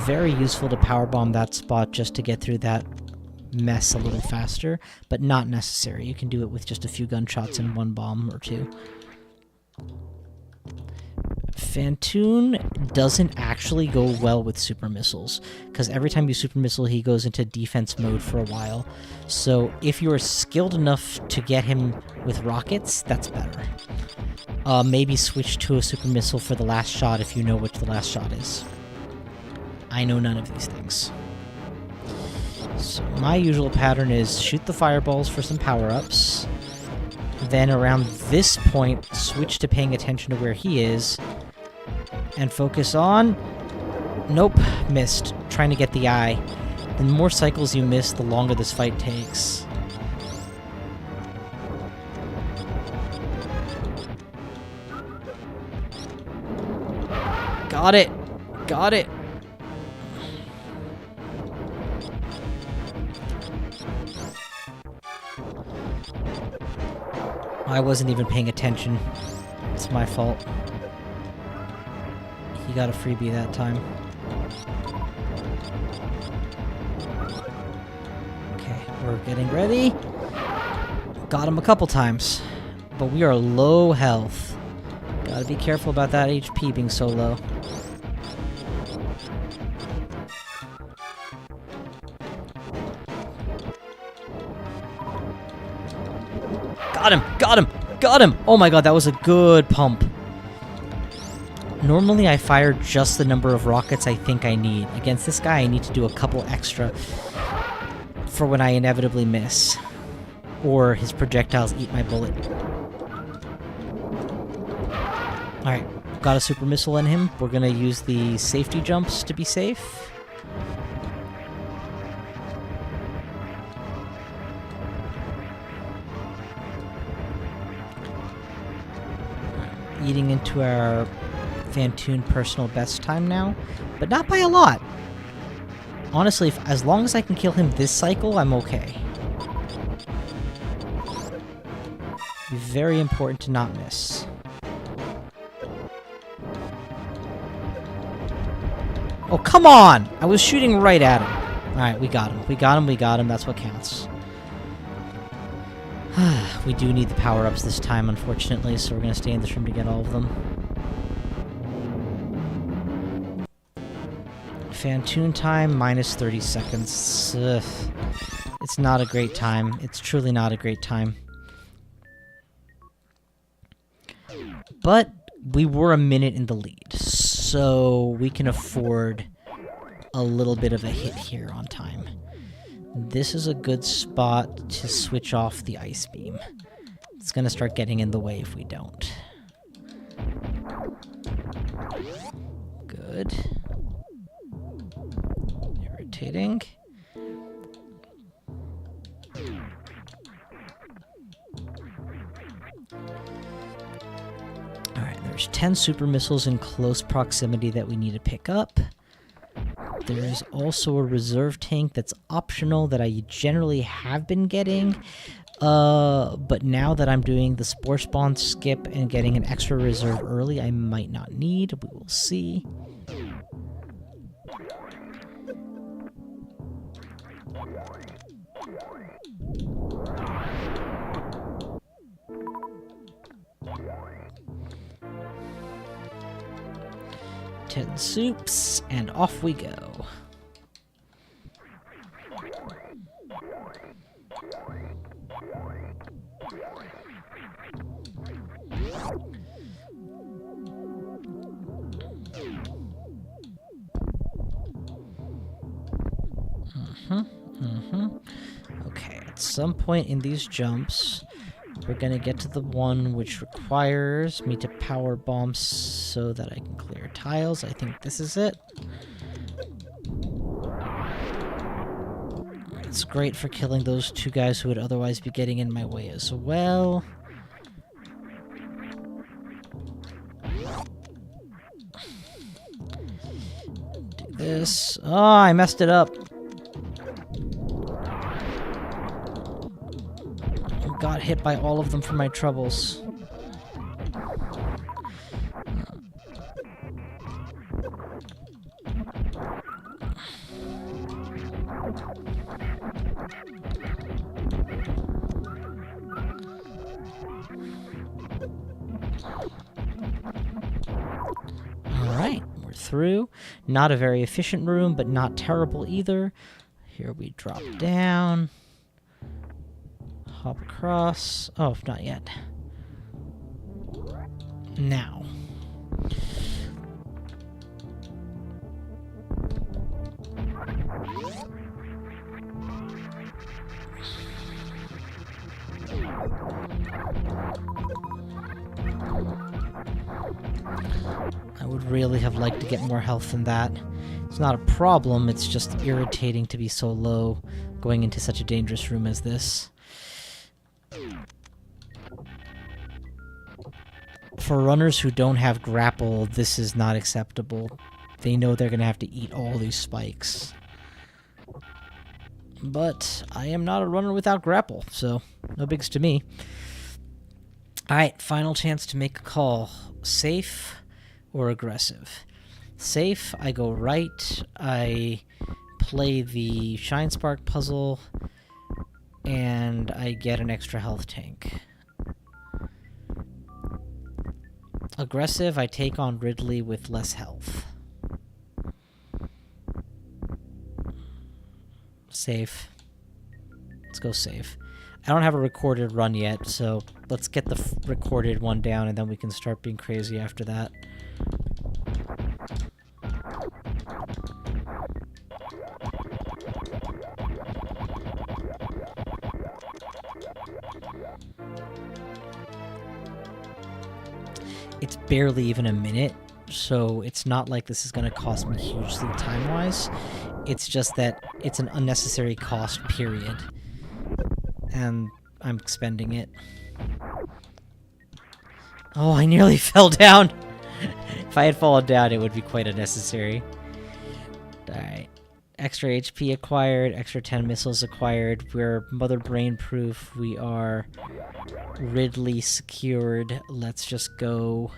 Very useful to powerbomb that spot just to get through that mess a little faster, but not necessary. You can do it with just a few gunshots and one bomb or two. Fantoon doesn't actually go well with super missiles, because every time you super missile, he goes into defense mode for a while. So if you're skilled enough to get him with rockets, that's better. Maybe switch to a super missile for the last shot if you know which the last shot is. I know none of these things. So my usual pattern is shoot the fireballs for some power-ups, then around this point, switch to paying attention to where he is, and focus on... Nope, missed. Trying to get the eye. The more cycles you miss, the longer this fight takes. Got it! Got it! I wasn't even paying attention. It's my fault. He got a freebie that time. Okay, we're getting ready. Got him a couple times. But we are low health. Gotta be careful about that HP being so low. Got him! Got him! Got him! Oh my god, that was a good pump. Normally I fire just the number of rockets I think I need. Against this guy, I need to do a couple extra for when I inevitably miss. Or his projectiles eat my bullet. Alright, got a super missile in him. We're gonna use the safety jumps to be safe. Eating into our Fantoon personal best time now, but not by a lot. Honestly, as long as I can kill him this cycle, I'm okay. Very important to not miss. Oh, come on! I was shooting right at him. Alright, we got him. We got him, we got him. That's what counts. We do need the power-ups this time, unfortunately, so we're going to stay in this room to get all of them. Fantoon time, minus 30 seconds. Ugh. It's not a great time. It's truly not a great time. But we were a minute in the lead, so we can afford a little bit of a hit here on time. This is a good spot to switch off the ice beam. It's gonna start getting in the way if we don't. Good. Irritating. Alright, there's 10 super missiles in close proximity that we need to pick up. There's also a reserve tank that's optional that I generally have been getting. But now that I'm doing the Spore Spawn skip and getting an extra reserve early, I might not need. We will see. Ten soups, and off we go. Okay, at some point in these jumps, we're gonna get to the one which requires me to power bomb so that I can clear tiles. I think this is it. It's great for killing those two guys who would otherwise be getting in my way as well. Do this. Oh, I messed it up. Got hit by all of them for my troubles. Alright, we're through. Not a very efficient room, but not terrible either. Here we drop down. Hop across. Oh, not yet. Now. I would really have liked to get more health than that. It's not a problem, it's just irritating to be so low going into such a dangerous room as this. For runners who don't have grapple, this is not acceptable. They know they're going to have to eat all these spikes. But I am not a runner without grapple, so no bigs to me. Alright, final chance to make a call. Safe or aggressive? Safe, I go right, I play the Shine Spark puzzle, and I get an extra health tank. Aggressive, I take on Ridley with less health. Safe. Let's go safe. I don't have a recorded run yet, so let's get the recorded one down and then we can start being crazy after that. It's barely even a minute, so it's not like this is going to cost me hugely time-wise. It's just that it's an unnecessary cost, period. And I'm expending it. Oh, I nearly fell down! If I had fallen down, it would be quite unnecessary. Alright. Extra HP acquired, extra 10 missiles acquired. We're Mother Brain proof. We are Ridley secured. Let's just go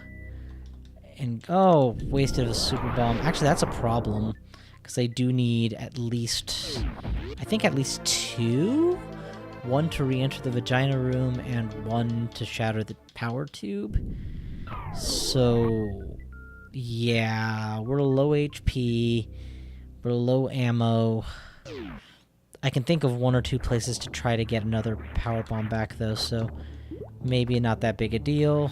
and... Oh, wasted a super bomb. Actually, that's a problem. Because I do need at least... I think at least 2? 1 to re-enter the vagina room and 1 to shatter the power tube. So... yeah, we're low HP. We're low ammo. I can think of 1 or 2 places to try to get another power bomb back, though, so maybe not that big a deal.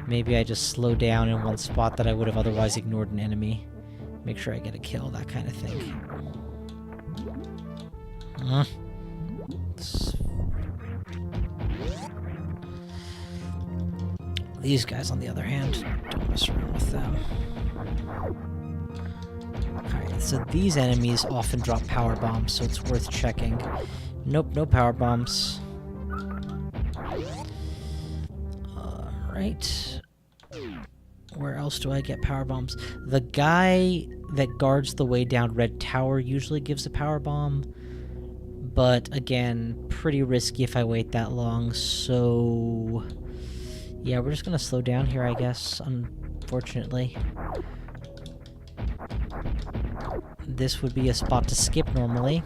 Maybe I just slow down in one spot that I would have otherwise ignored an enemy. Make sure I get a kill, that kind of thing. These guys, on the other hand, don't mess around with them. Alright, so these enemies often drop power bombs, so it's worth checking. Nope, no power bombs. Alright. Where else do I get power bombs? The guy that guards the way down Red Tower usually gives a power bomb, But again, pretty risky if I wait that long, so yeah, we're just gonna slow down here, I guess, unfortunately. This would be a spot to skip normally,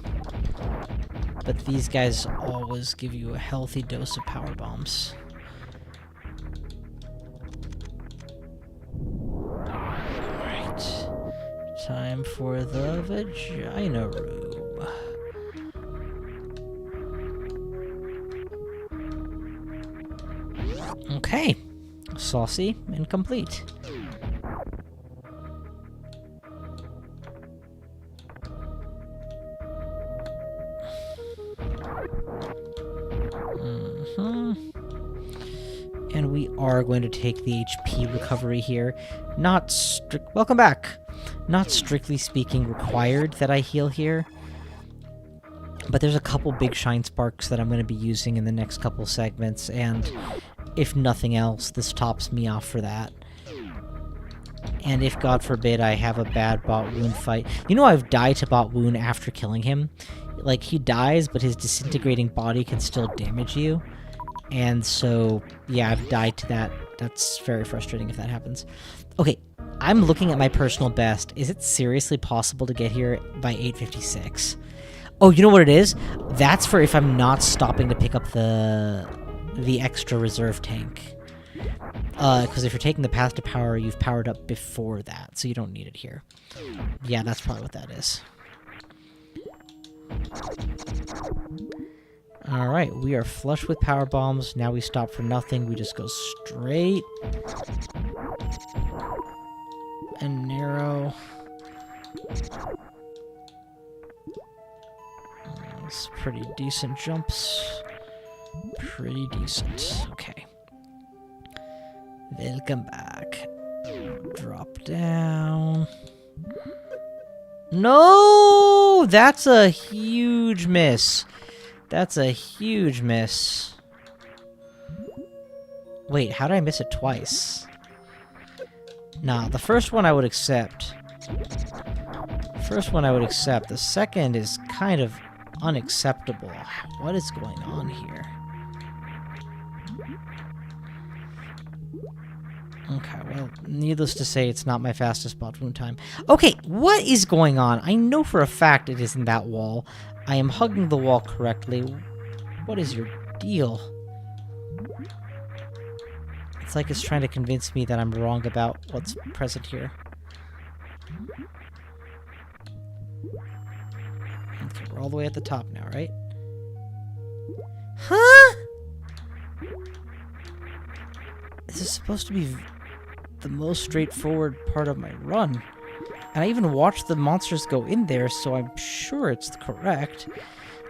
but these guys always give you a healthy dose of power bombs. Alright, time for the vagina room. Okay, saucy and complete. And we are going to take the HP recovery here. Welcome back! Not strictly speaking required that I heal here, but there's a couple big shine sparks that I'm going to be using in the next couple segments, and if nothing else, this tops me off for that. And if, God forbid, I have a bad Bot Wound fight... You know I've died to Bot Wound after killing him? Like, he dies, but his disintegrating body can still damage you. And so, yeah, I've died to that. That's very frustrating if that happens. Okay, I'm looking at my personal best. Is it seriously possible to get here by 8:56? Oh, you know what it is? That's for if I'm not stopping to pick up the extra reserve tank. Because if you're taking the path to power, you've powered up before that, so you don't need it here. Yeah, that's probably what that is. Alright, we are flush with power bombs. Now we stop for nothing. We just go straight and narrow. It's pretty decent jumps. Pretty decent. Okay. Welcome back. Drop down. No! That's a huge miss. That's a huge miss. Wait, how did I miss it twice? Nah, the first one I would accept. First one I would accept. The second is kind of unacceptable. What is going on here? Okay, well, needless to say, it's not my fastest Bot Wound time. Okay, what is going on? I know for a fact it isn't that wall. I am hugging the wall correctly. What is your deal? It's like it's trying to convince me that I'm wrong about what's present here. Okay, we're all the way at the top now, right? Huh? This is supposed to be the most straightforward part of my run. And I even watched the monsters go in there, so I'm sure it's correct.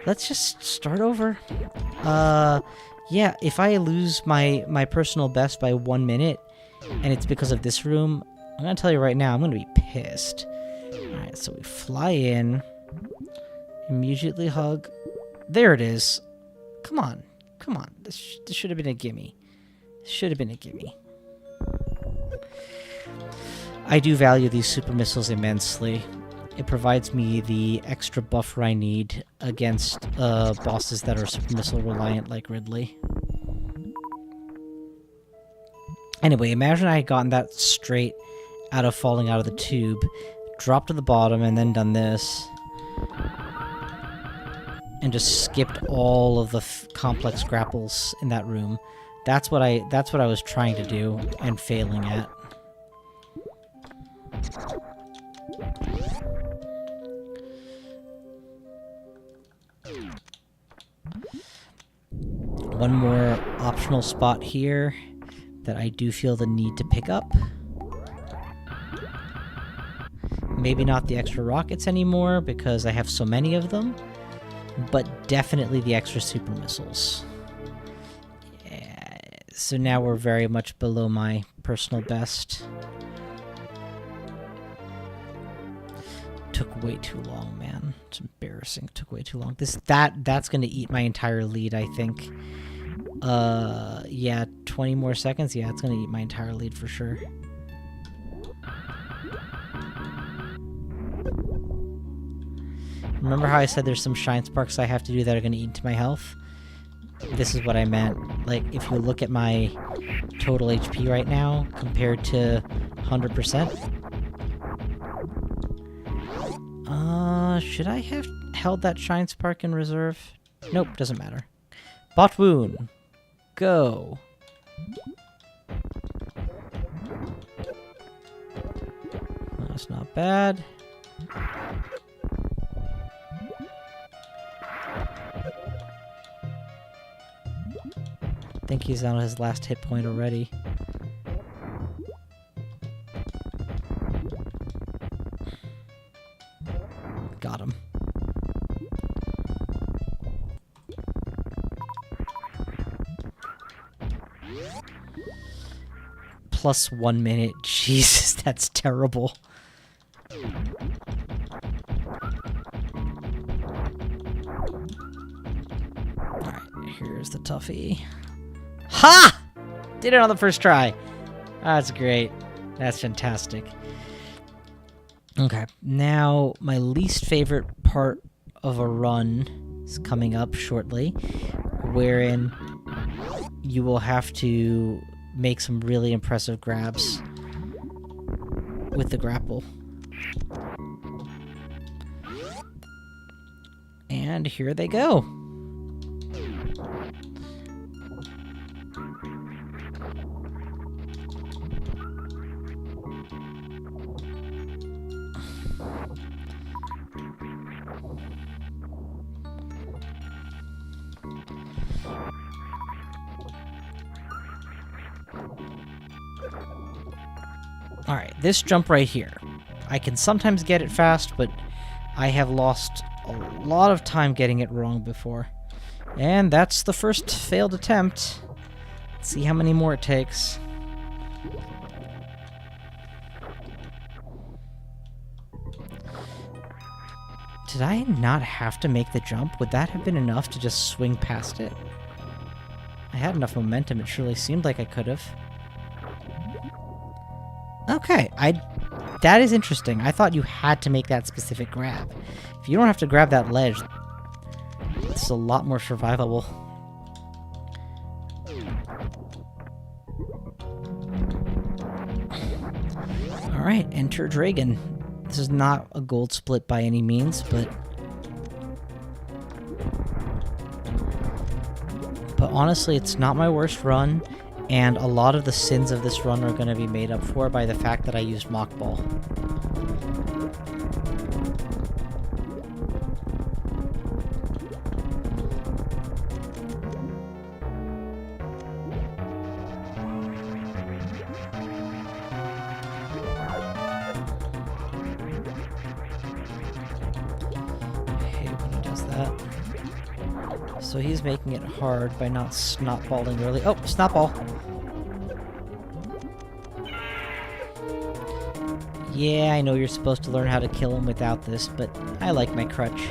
Let's just start over. Yeah, if I lose my personal best by 1 minute, and it's because of this room, I'm gonna tell you right now, I'm gonna be pissed. Alright, so we fly in. Immediately hug. There it is. Come on. Come on. This should have been a gimme. This should have been a gimme. I do value these super missiles immensely. It provides me the extra buffer I need against bosses that are super missile reliant like Ridley. Anyway, imagine I had gotten that straight out of falling out of the tube, dropped to the bottom, and then done this. And just skipped all of the complex grapples in that room. That's what I was trying to do and failing at. One more optional spot here that I do feel the need to pick up. Maybe not the extra rockets anymore because I have so many of them, but definitely the extra super missiles. Yeah, so now we're very much below my personal best. Took way too long, man. It's embarrassing. It took way too long. That's gonna eat my entire lead, I think. Yeah, 20 more seconds. Yeah, it's gonna eat my entire lead for sure. Remember how I said there's some shine sparks I have to do that are going to eat into my health? This is what I meant. Like, if you look at my total HP right now compared to 100%. Should I have held that shine spark in reserve? Nope, doesn't matter. Bot wound. Go. That's not bad. I think he's on his last hit point already. Got him. Plus 1 minute. Jesus, that's terrible. Alright, here's the toughie. Ha! Did it on the first try. That's great. That's fantastic. Okay, now my least favorite part of a run is coming up shortly, wherein you will have to make some really impressive grabs with the grapple. And here they go. Alright, this jump right here. I can sometimes get it fast, but I have lost a lot of time getting it wrong before. And that's the first failed attempt. Let's see how many more it takes. Did I not have to make the jump? Would that have been enough to just swing past it? I had enough momentum, it surely seemed like I could have. Okay, that is interesting. I thought you had to make that specific grab. If you don't have to grab that ledge, it's a lot more survivable. Alright, enter Dragon. This is not a gold split by any means, but honestly, it's not my worst run. And a lot of the sins of this run are going to be made up for by the fact that I used Mock Ball. I hate when he does that. So he's making it hard by not snot-balling early. Oh, snot-ball! Yeah, I know you're supposed to learn how to kill him without this, but I like my crutch.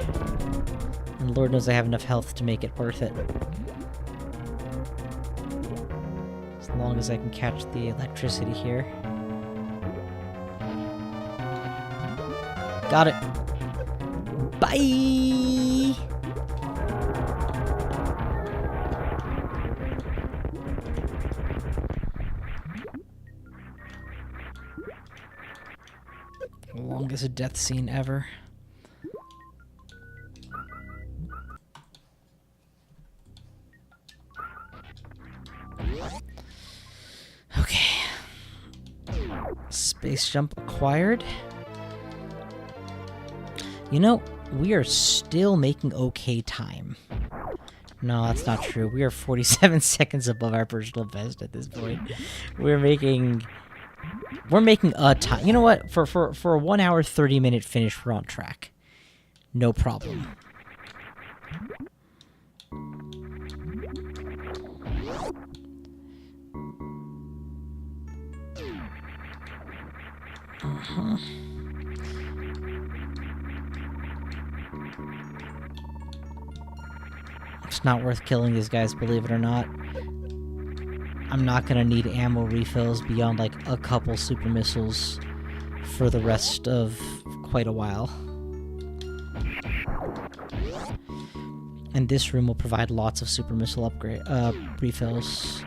And Lord knows I have enough health to make it worth it. As long as I can catch the electricity here. Got it! Bye! Longest death scene ever. Okay. Space jump acquired. You know, we are still making okay time. No, that's not true. We are 47 seconds above our personal best at this point. We're making a time. You know what? For a 1 hour 30-minute finish, we're on track. No problem. It's not worth killing these guys, believe it or not. I'm not gonna need ammo refills beyond like a couple super missiles for the rest of quite a while. And this room will provide lots of super missile upgrade refills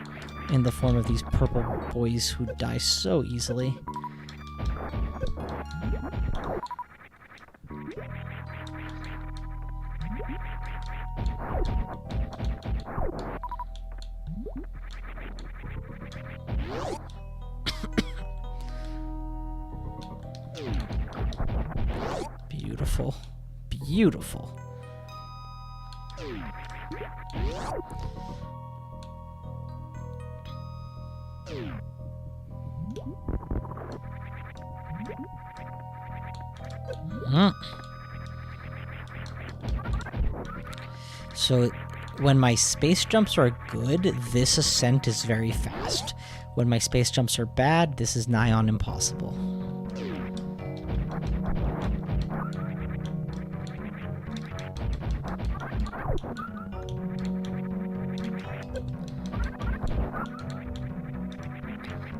in the form of these purple boys who die so easily. Beautiful. Beautiful. So when my space jumps are good, this ascent is very fast. When my space jumps are bad, this is nigh on impossible.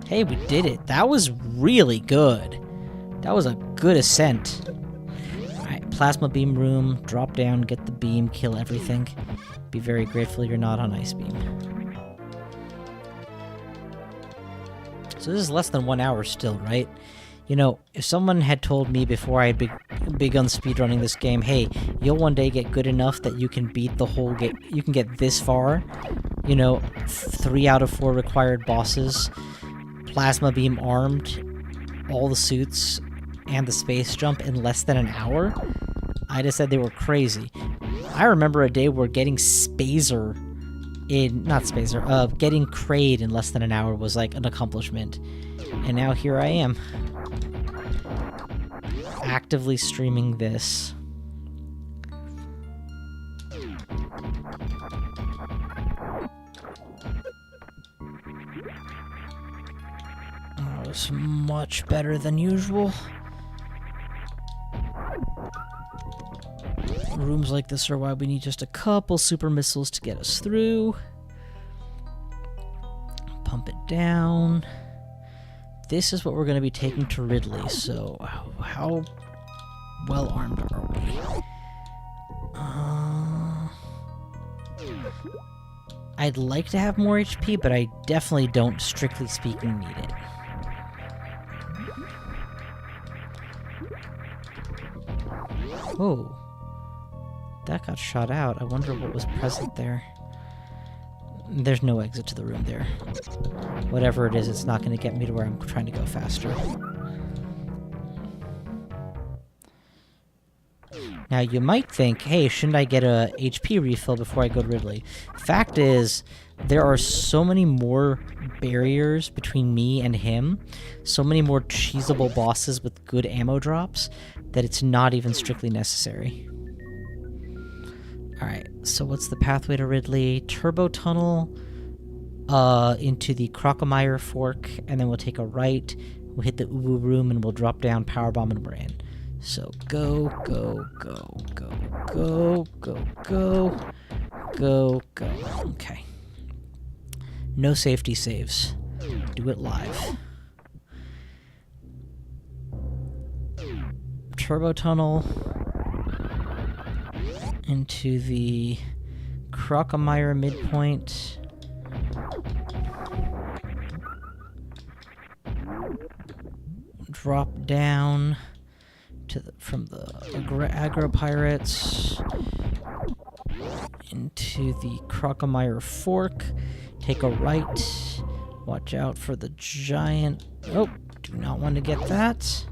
Hey, we did it. That was really good. That was a good ascent. Alright, plasma beam room. Drop down, get the beam, kill everything. Be very grateful you're not on ice beam. So this is less than 1 hour still, right? You know, if someone had told me before I had begun speedrunning this game, hey, you'll one day get good enough that you can beat the whole game, you can get this far, you know, 3 out of 4 required bosses, plasma beam armed, all the suits, and the space jump in less than an hour, I'd have said they were crazy. I remember a day where getting Spazer in, not Spazer, getting Kraid in less than an hour was like an accomplishment. And now here I am. Actively streaming this. Oh, it's much better than usual. Rooms like this are why we need just a couple super missiles to get us through. Pump it down. This is what we're going to be taking to Ridley, so how well armed are we? I'd like to have more HP, but I definitely don't, strictly speaking, need it. Whoa. That got shot out. I wonder what was present there. There's no exit to the room there. Whatever it is, it's not going to get me to where I'm trying to go faster. Now, you might think, hey, shouldn't I get a HP refill before I go to Ridley? Fact is, there are so many more barriers between me and him, so many more cheesable bosses with good ammo drops, that it's not even strictly necessary. Alright, so what's the pathway to Ridley? Turbo tunnel into the Crocomire Fork, and then we'll take a right, we'll hit the Uwu room, and we'll drop down Power Bomb, and we're in. So go, go, go, go, go, go, go, go, go. Okay. No safety saves. Do it live. Turbo tunnel into the Crocomire midpoint. Drop down to from the aggro pirates into the Crocomire Fork. Take a right. Watch out for the giant. Oh, do not want to get that.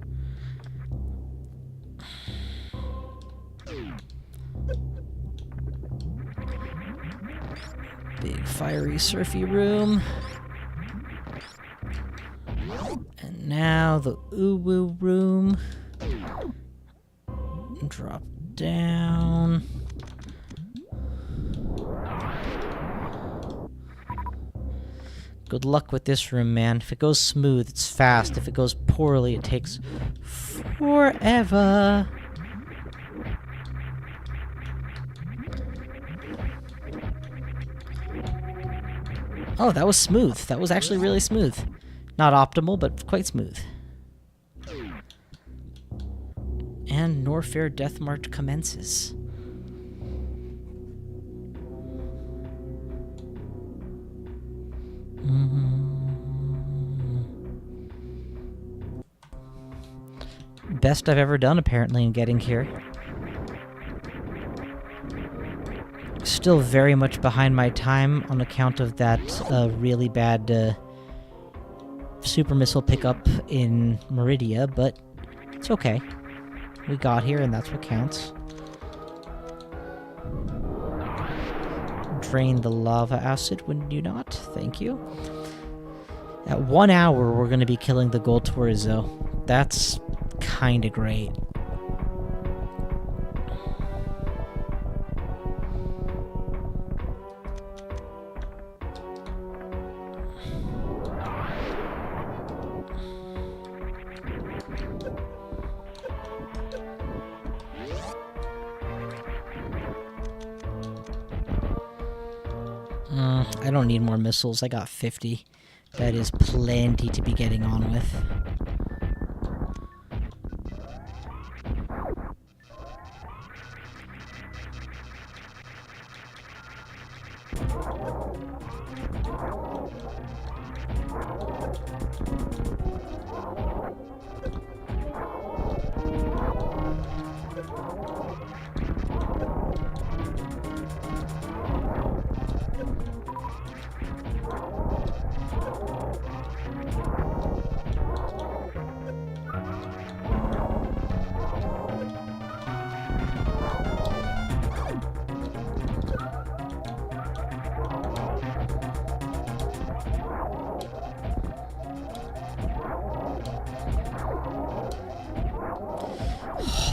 Big fiery surfy room. And now the Uwu room. Drop down. Good luck with this room, man. If it goes smooth, it's fast. If it goes poorly, it takes forever. Oh, that was smooth. That was actually really smooth. Not optimal, but quite smooth. And Norfair Death March commences. Best I've ever done, apparently, in getting here. Still very much behind my time on account of that really bad super missile pickup in Meridia, but it's okay. We got here, and that's what counts. Drain the lava acid, wouldn't you not? Thank you. At 1 hour, we're going to be killing the gold Torizo. That's kinda great. I don't need more missiles. I got 50. That is plenty to be getting on with.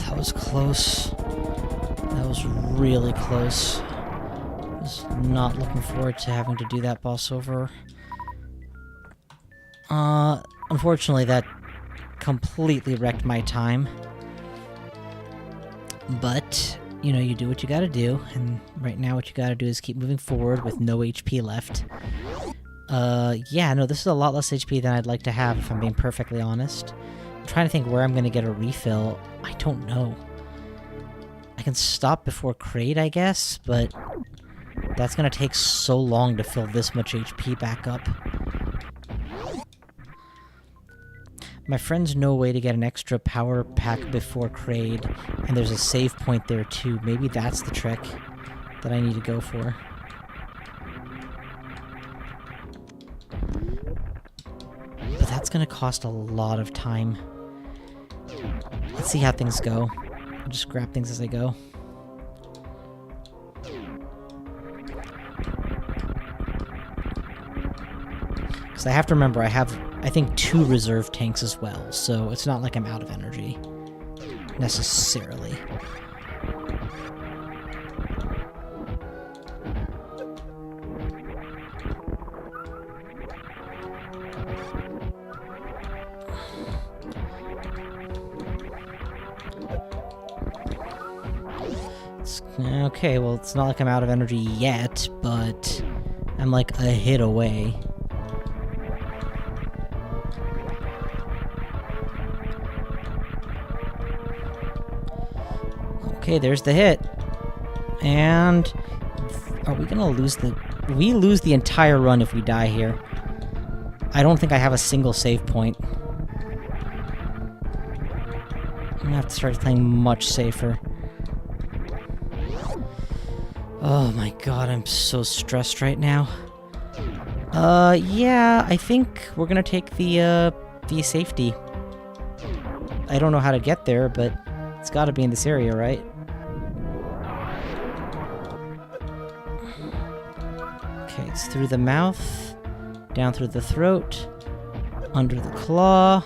That was close. That was really close. I was not looking forward to having to do that boss over. Unfortunately, that completely wrecked my time. But, you know, you do what you gotta do, and right now what you gotta do is keep moving forward with no HP left. Yeah, no, this is a lot less HP than I'd like to have, if I'm being perfectly honest. I'm trying to think where I'm gonna get a refill. I don't know. I can stop before Kraid, I guess, but that's gonna take so long to fill this much HP back up. My friends know a way to get an extra power pack before Kraid, and there's a save point there too. Maybe that's the trick that I need to go for. But that's gonna cost a lot of time. Let's see how things go. I'll just grab things as I go. Because I have to remember, I have, I think, 2 reserve tanks as well, so it's not like I'm out of energy. Necessarily. Okay, well, it's not like I'm out of energy yet, but I'm like a hit away. Okay, there's the hit. And are we gonna lose the... We lose the entire run if we die here. I don't think I have a single save point. I'm gonna have to start playing much safer. Oh my god, I'm so stressed right now. Yeah, I think we're gonna take the safety. I don't know how to get there, but it's gotta be in this area, right? Okay, it's through the mouth, down through the throat, under the claw.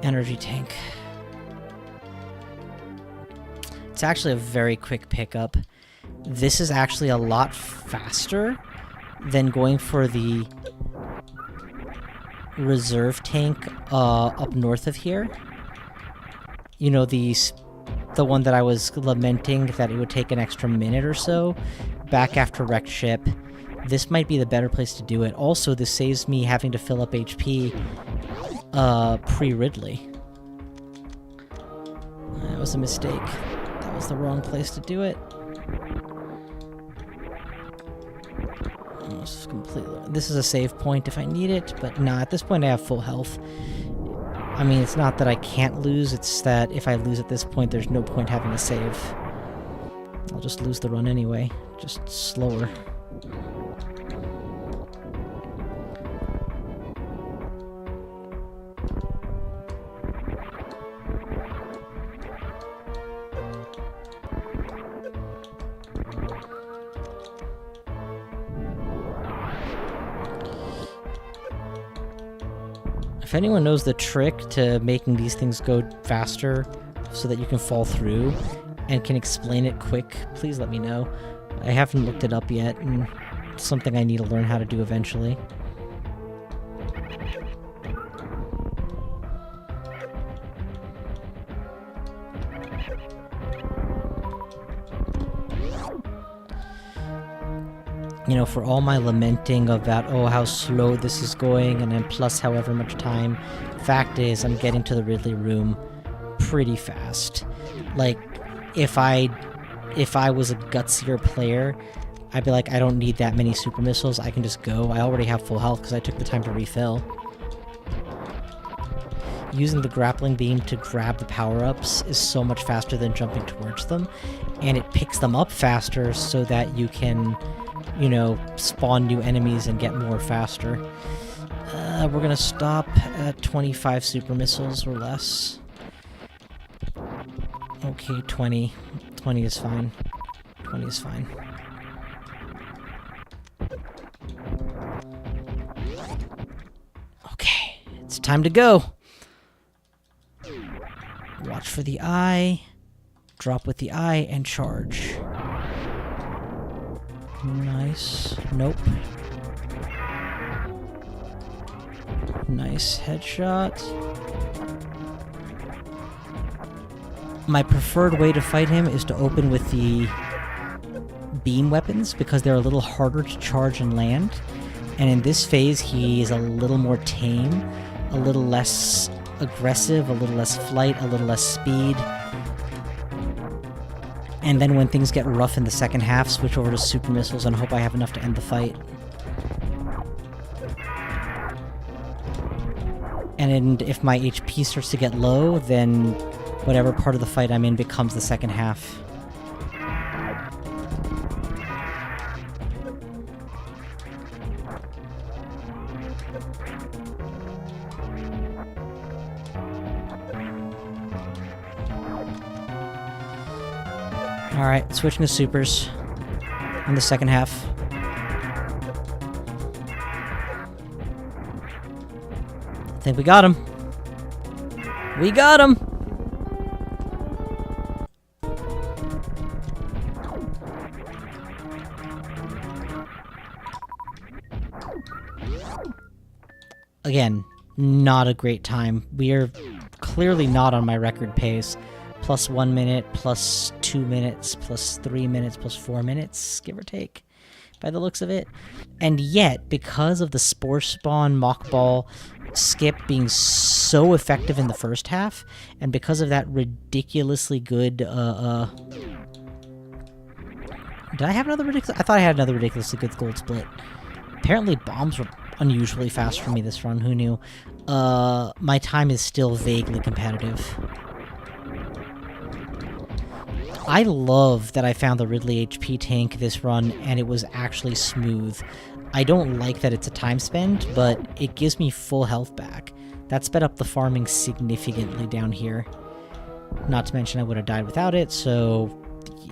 Energy tank. It's actually a very quick pickup. This is actually a lot faster than going for the reserve tank up north of here. You know, the one that I was lamenting that it would take an extra minute or so back after wrecked ship. This might be the better place to do it. Also, this saves me having to fill up HP pre-Ridley. That was a mistake. That was the wrong place to do it. almost completely... This is a save point if I need it, but nah, at this point I have full health. I mean, it's not that I can't lose, it's that if I lose at this point, there's no point having a save. I'll just lose the run anyway, just slower. If anyone knows the trick to making these things go faster so that you can fall through and can explain it quick, please let me know. I haven't looked it up yet, and it's something I need to learn how to do eventually. You know, for all my lamenting about, oh, how slow this is going, and then plus however much time, fact is, I'm getting to the Ridley room pretty fast. Like, if I was a gutsier player, I'd be like, I don't need that many super missiles, I can just go. I already have full health because I took the time to refill. Using the grappling beam to grab the power-ups is so much faster than jumping towards them, and it picks them up faster so that you can, you know, spawn new enemies and get more faster. We're gonna stop at 25 super missiles or less. Okay, 20. 20 is fine. 20 is fine. Okay, it's time to go! Watch for the eye, drop with the eye, and charge. Nice. Nope. Nice headshot. My preferred way to fight him is to open with the beam weapons because they're a little harder to charge and land. And in this phase, he is a little more tame, a little less aggressive, a little less flight, a little less speed. And then when things get rough in the second half, switch over to super missiles and hope I have enough to end the fight. And if my HP starts to get low, then whatever part of the fight I'm in becomes the second half. Alright, switching to supers in the second half. I think we got him. We got him! Again, not a great time. We are clearly not on my record pace. Plus 1 minute, plus 2 minutes, plus 3 minutes, plus 4 minutes, give or take, by the looks of it. And yet, because of the Spore Spawn Mock Ball skip being so effective in the first half, and because of that ridiculously good, did I have another ridiculous? I thought I had another ridiculously good gold split. Apparently bombs were unusually fast for me this run, who knew? My time is still vaguely competitive. I love that I found the Ridley HP tank this run, and it was actually smooth. I don't like that it's a time spend, but it gives me full health back. That sped up the farming significantly down here. Not to mention I would have died without it, so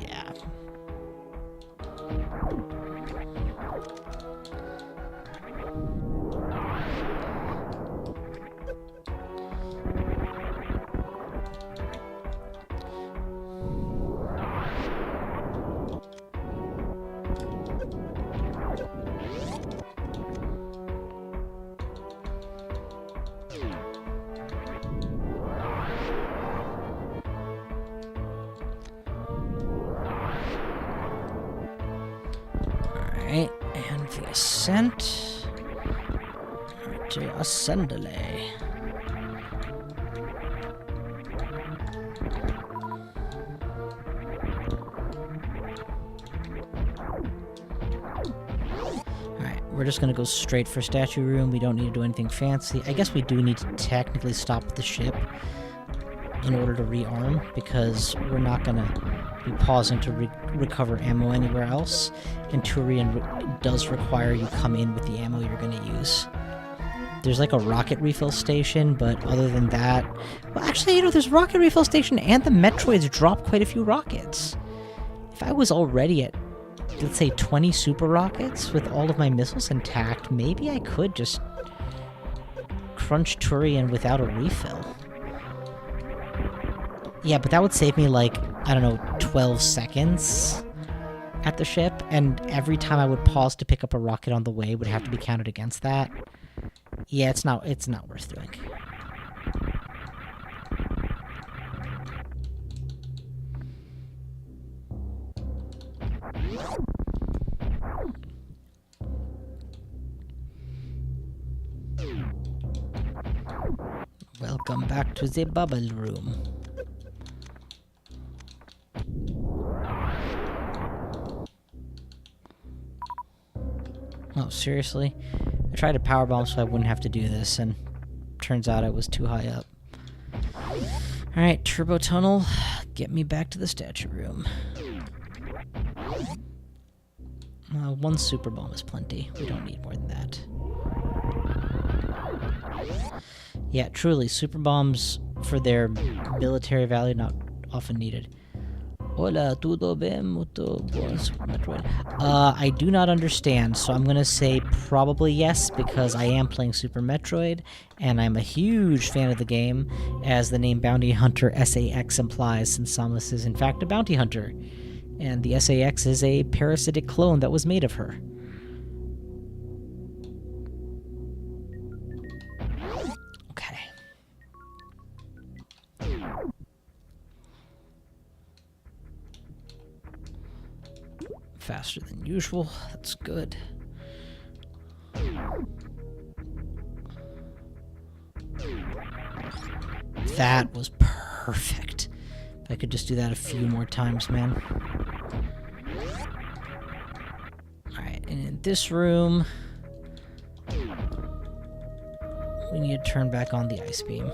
yeah. Alright, and the ascent to Ascendale. Alright, We're just gonna go straight for statue room. We don't need to do anything fancy. I guess we do need to technically stop the ship in order to rearm, because we're not gonna be pausing to recover ammo anywhere else. And Turian does require you come in with the ammo you're gonna use. There's like a rocket refill station, but other than that... Well, actually, you know, there's a rocket refill station and the Metroids drop quite a few rockets. If I was already at, let's say, 20 super rockets with all of my missiles intact, maybe I could just crunch Turian without a refill. Yeah, but that would save me, like, I don't know, 12 seconds at the ship, and every time I would pause to pick up a rocket on the way would have to be counted against that. Yeah, it's not worth doing. Welcome back to the bubble room. Oh, seriously? I tried to powerbomb so I wouldn't have to do this, and turns out I was too high up. Alright, turbo tunnel, get me back to the statue room. One super bomb is plenty. We don't need more than that. Yeah, truly, super bombs, for their military value, not often needed. Hola, todo bien, mucho buen Super Metroid. I do not understand, so I'm gonna say probably yes, because I am playing Super Metroid, and I'm a huge fan of the game, as the name Bounty Hunter SAX implies, since Samus is in fact a bounty hunter, and the SAX is a parasitic clone that was made of her. Okay. Faster than usual. That's good. That was perfect. If I could just do that a few more times, man. Alright, and in this room, we need to turn back on the ice beam.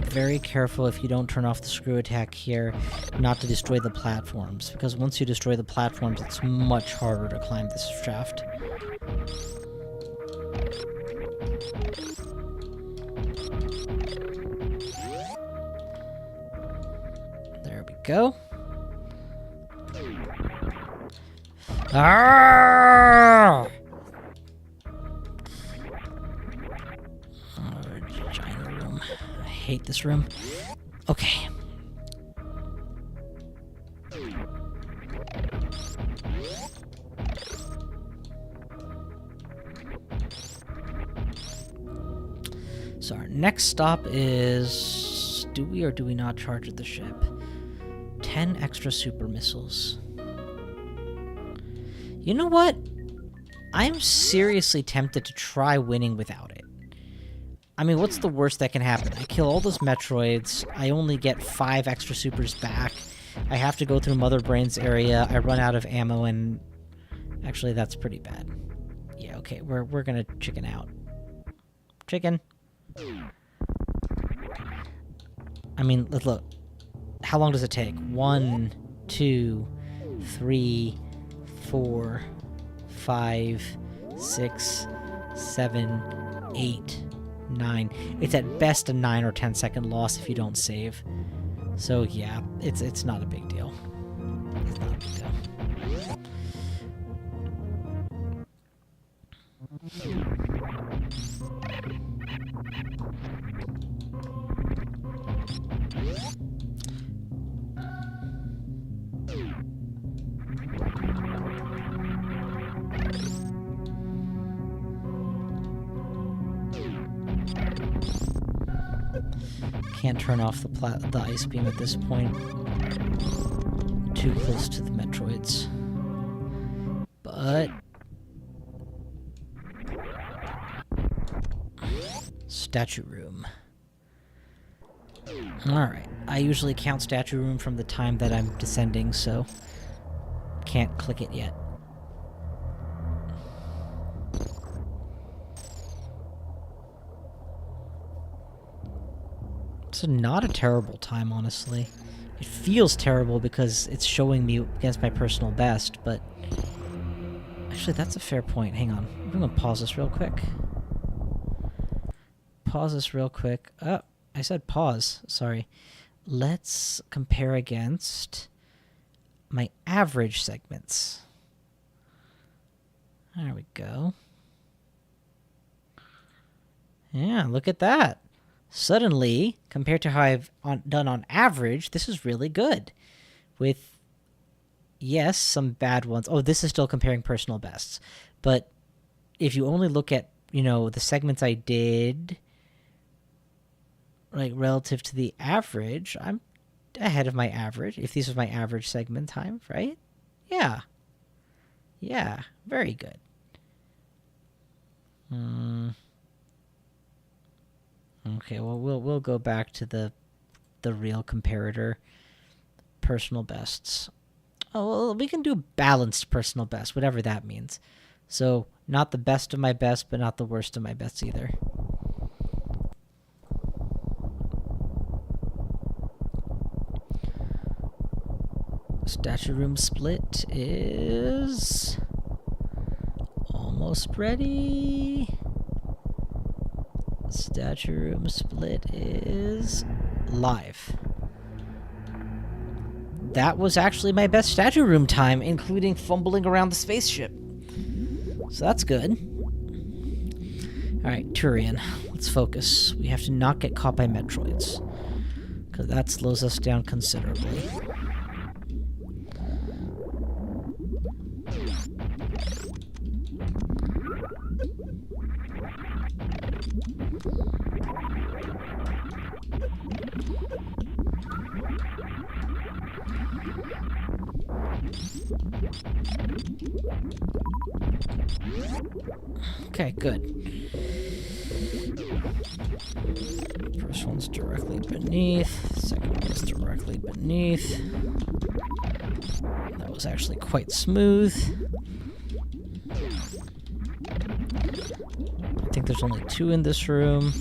Very careful, if you don't turn off the screw attack here, not to destroy the platforms, because once you destroy the platforms, it's much harder to climb this shaft. There we go. Ah! I hate this room. Okay. So our next stop is... do we or do we not charge at the ship? 10 extra super missiles. You know what? I'm seriously tempted to try winning without it. I mean, what's the worst that can happen? I kill all those Metroids, I only get 5 extra supers back, I have to go through Mother Brain's area, I run out of ammo, and... actually, that's pretty bad. Yeah, okay, we're gonna chicken out. Chicken. I mean, look. How long does it take? 1, 2, 3, 4, 5, 6, 7, 8... 9. It's at best a 9 or 10 second loss if you don't save. So yeah, it's not a big deal. It's not a big deal. Can't turn off the ice beam at this point. Too close to the Metroids. But... statue room. Alright. I usually count statue room from the time that I'm descending, so can't click it yet. It's not a terrible time, honestly. It feels terrible because it's showing me against my personal best, but... Actually, that's a fair point. Hang on. I'm gonna pause this real quick. Pause this real quick. Oh, I said pause. Sorry. Let's compare against my average segments. There we go. Yeah, look at that. Suddenly, compared to how I've done on average, this is really good. With, yes, some bad ones. Oh, this is still comparing personal bests. But if you only look at, you know, the segments I did, like, relative to the average, I'm ahead of my average. If these are my average segment time, right? Yeah. Yeah, very good. Okay, well, we'll go back to the real comparator, personal bests. Oh, well, we can do balanced personal best, whatever that means. So, not the best of my best, but not the worst of my best either. Statue room split is almost ready. Statue room split is live. That was actually my best statue room time, including fumbling around the spaceship. So that's good. Alright, Turian, let's focus. We have to not get caught by Metroids, because that slows us down considerably. Okay, good. First one's directly beneath, second one's directly beneath. That was actually quite smooth. I think there's only 2 in this room.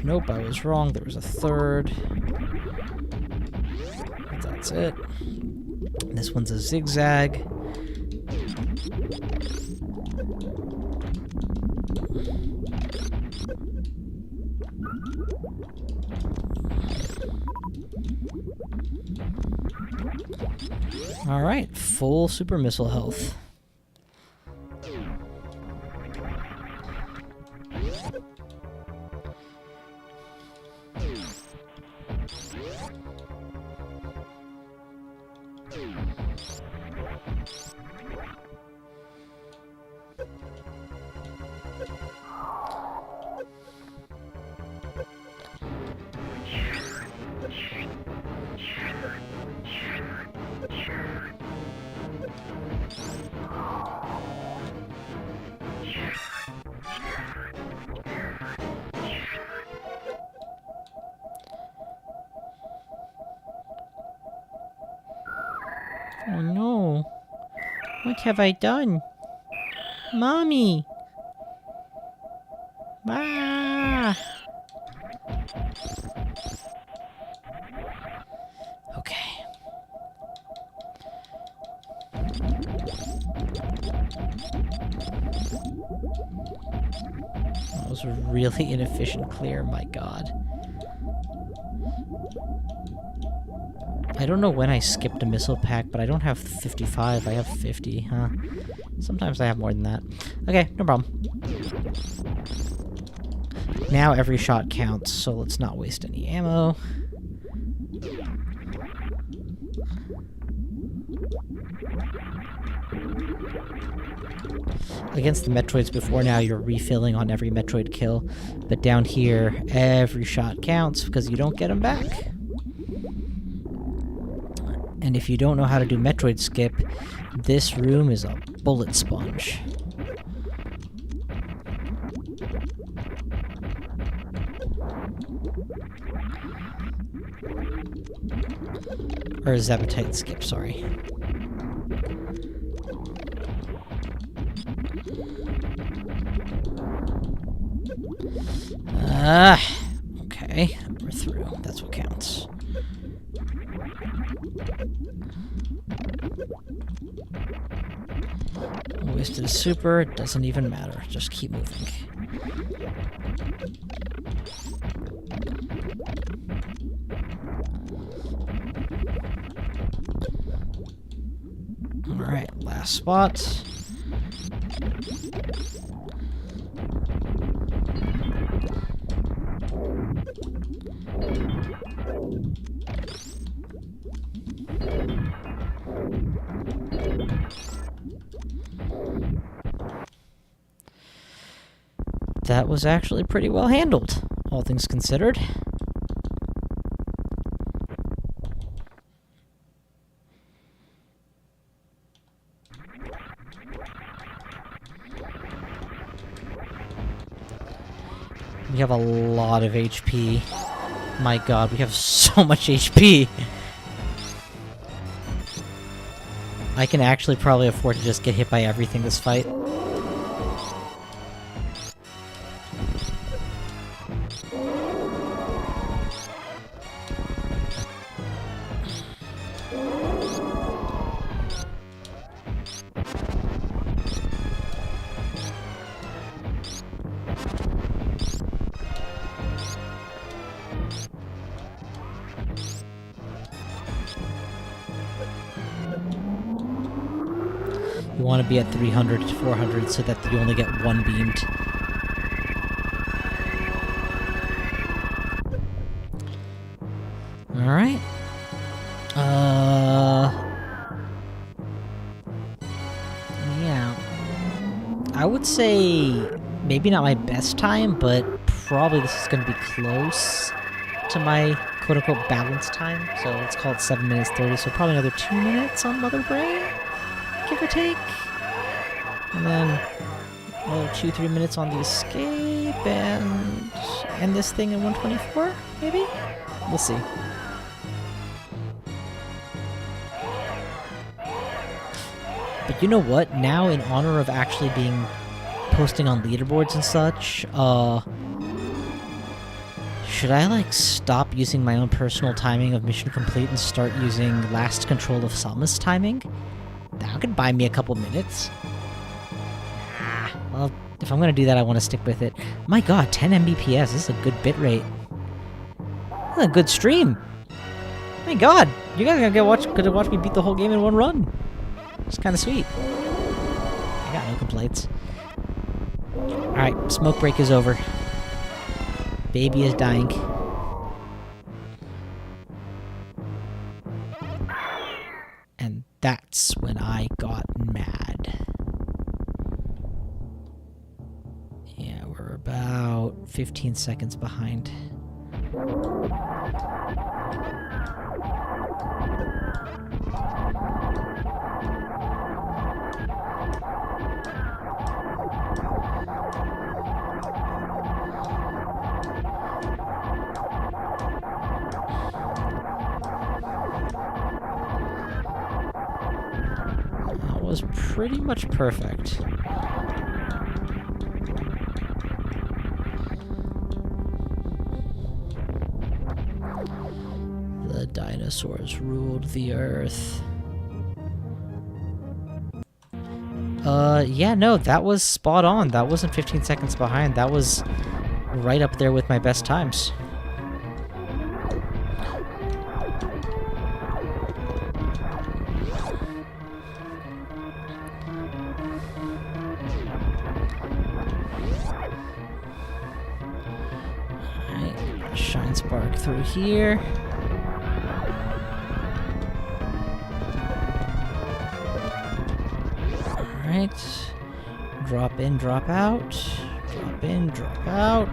Nope, I was wrong. There was a 3rd. That's it. This one's a zigzag. Alright, full super missile health. Oh no. What have I done? Mommy! Ah! Okay. That was a really inefficient clear, my god. I don't know when I skipped a missile pack, but I don't have 55, I have 50, huh? Sometimes I have more than that. Okay, no problem. Now every shot counts, so let's not waste any ammo. Against the Metroids before now, you're refilling on every Metroid kill, but down here, every shot counts because you don't get them back. And if you don't know how to do Metroid skip, this room is a bullet sponge. Or Zebetite skip, sorry. Okay, we're through. That's what counts. Wasted a super, it doesn't even matter. Just keep moving. Alright, last spot. That was actually pretty well handled, all things considered. We have a lot of HP. My god, we have so much HP. I can actually probably afford to just get hit by everything this fight. You want to be at 300 to 400 so that you only get one beamed. Alright. Yeah. I would say maybe not my best time, but probably this is going to be close to my quote-unquote balance time. So let's call it 7 minutes 30, so probably another 2 minutes on Mother Brain, give or take. And then another 2-3 minutes on the escape, and end this thing in 124, maybe? We'll see. But you know what? Now, in honor of actually posting on leaderboards and such, should I, like, stop using my own personal timing of mission complete and start using last control of Salma's timing? That could buy me a couple minutes. Well, if I'm gonna do that, I want to stick with it. My god, 10 Mbps. This is a good bitrate. This is a good stream. My god, you guys are gonna watch me beat the whole game in one run. It's kind of sweet. I got no complaints. Alright, smoke break is over. Baby is dying. And that's when I got mad. Yeah, we're about 15 seconds behind. Was pretty much perfect. The dinosaurs ruled the earth. Yeah, no, that was spot on. That wasn't 15 seconds behind. That was right up there with my best times. Shine spark through here. Alright. Drop in, drop out. Drop in, drop out.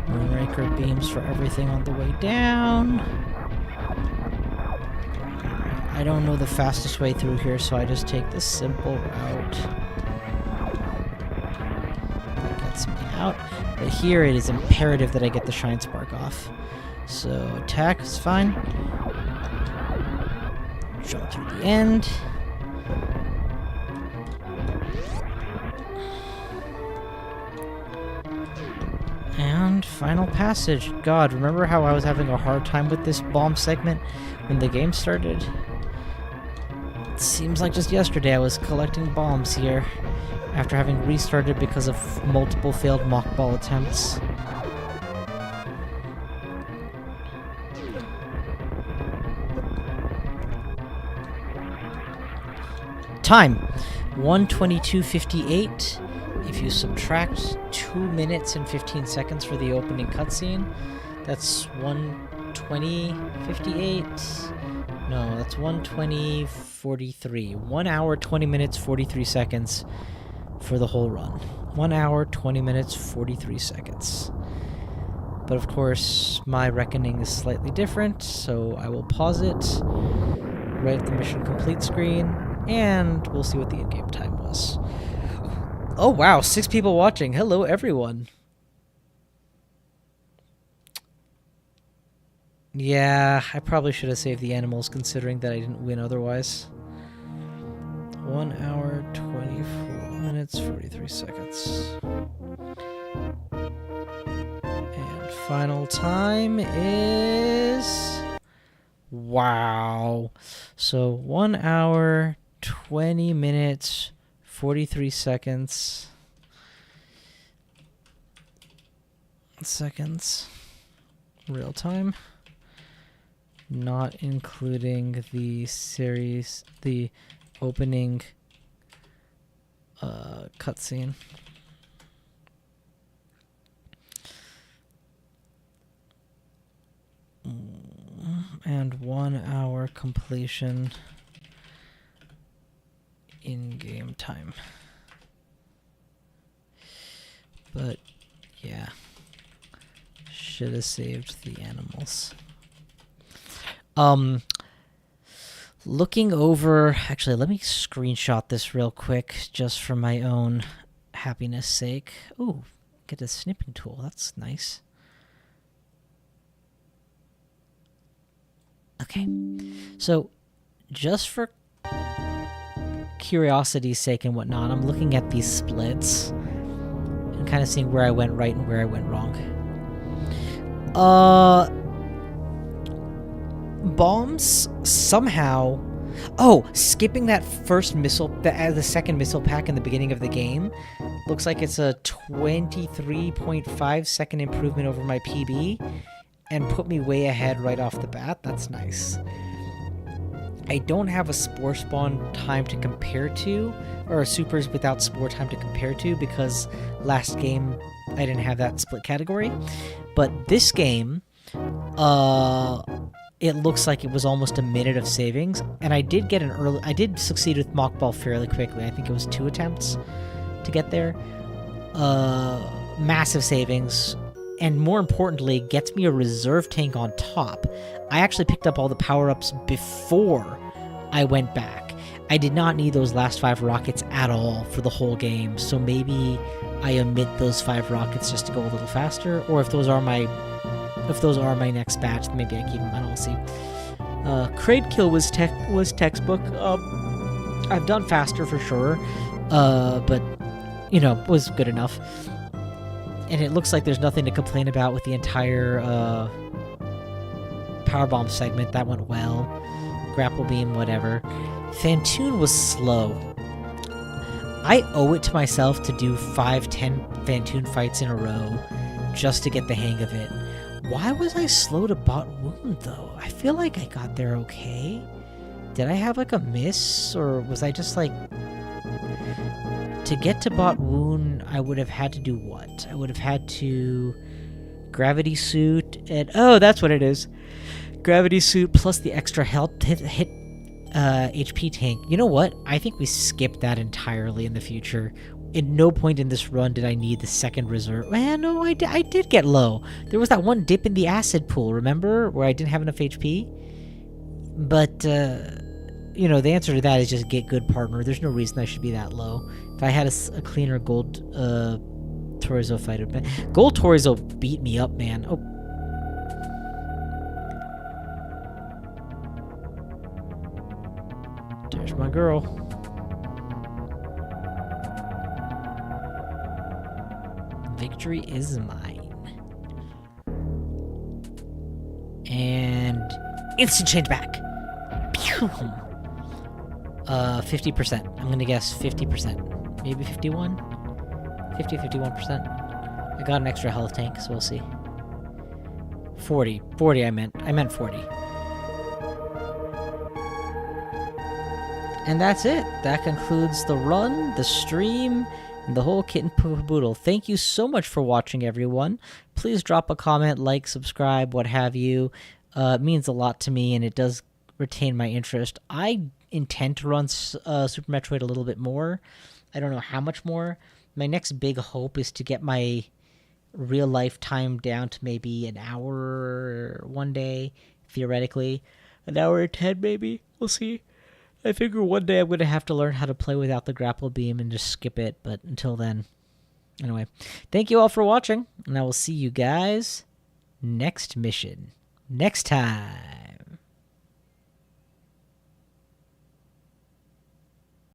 Moonraker beams for everything on the way down. I don't know the fastest way through here, so I just take the simple route. out. But here it is imperative that I get the Shine Spark off. So attack is fine. Jump through the end. And final passage. God, remember how I was having a hard time with this bomb segment when the game started? It seems like just yesterday I was collecting bombs here after having restarted because of multiple failed mock ball attempts. Time 1:22:58. If you subtract 2 minutes and 15 seconds for the opening cutscene, that's 1:20:58. No, that's 1:20:43. 1 hour, 20 minutes, 43 seconds for the whole run. 1 hour, 20 minutes, 43 seconds. But of course, my reckoning is slightly different, so I will pause it, right at the mission complete screen, and we'll see what the in-game time was. Oh wow, 6 people watching. Hello everyone. Yeah, I probably should have saved the animals considering that I didn't win otherwise. 1 hour, 24 minutes, 43 seconds. And final time is... Wow. So 1 hour, 20 minutes, 43 seconds. Real time. Not including the series, the opening cutscene. And 1 hour completion in-game time. But yeah, should have saved the animals. Looking over, actually, let me screenshot this real quick just for my own happiness sake. Ooh, get a snipping tool. That's nice. Okay, so just for curiosity's sake and whatnot, I'm looking at these splits and kind of seeing where I went right and where I went wrong. Bombs somehow... Oh, skipping that first missile, the second missile pack in the beginning of the game, looks like it's a 23.5 second improvement over my PB, and put me way ahead right off the bat. That's nice. I don't have a spore spawn time to compare to, or supers without spore time to compare to, because last game I didn't have that split category. But this game, it looks like it was almost a minute of savings, and I did get I did succeed with mock ball fairly quickly. I think it was 2 attempts to get there. Massive savings, and more importantly, gets me a reserve tank on top. I actually picked up all the power-ups before I went back. I did not need those last 5 rockets at all for the whole game, so maybe I omit those 5 rockets just to go a little faster, or if those are my next batch, maybe I keep them. I don't see. Crate kill was textbook. I've done faster for sure, but you know, was good enough. And it looks like there's nothing to complain about with the entire powerbomb segment. That went well. Grapple beam, whatever. Fantoon was slow. I owe it to myself to do 5-10 Fantoon fights in a row just to get the hang of it. Why was I slow to bot wound, though? I feel like I got there okay. Did I have, like, a miss? Or was I just, like... To get to bot wound, I would have had to do what? I would have had to... Gravity suit and... Oh, that's what it is. Gravity suit plus the extra health hit HP tank. You know what? I think we skipped that entirely in the future. At no point in this run did I need the second reserve. No, I did get low. There was that one dip in the acid pool, remember? Where I didn't have enough HP? But, you know, the answer to that is just get good partner. There's no reason I should be that low. If I had a cleaner gold Torizo fight him. Gold Torizo beat me up, man. Oh. There's my girl. Victory is mine. And instant change back. 50%. I'm gonna guess 50%. Maybe 51? 51%. I got an extra health tank, so we'll see. 40 I meant 40. And that's it. That concludes the run, the stream, and the whole kit and caboodle. Thank you so much for watching, everyone. Please drop a comment, like, subscribe, what have you. It means a lot to me, and it does retain my interest. I intend to run Super Metroid a little bit more. I don't know how much more. My next big hope is to get my real life time down to maybe an hour one day, theoretically. An hour and 10 maybe. We'll see. I figure one day I'm going to have to learn how to play without the grapple beam and just skip it, but until then. Anyway, thank you all for watching, and I will see you guys next mission. Next time.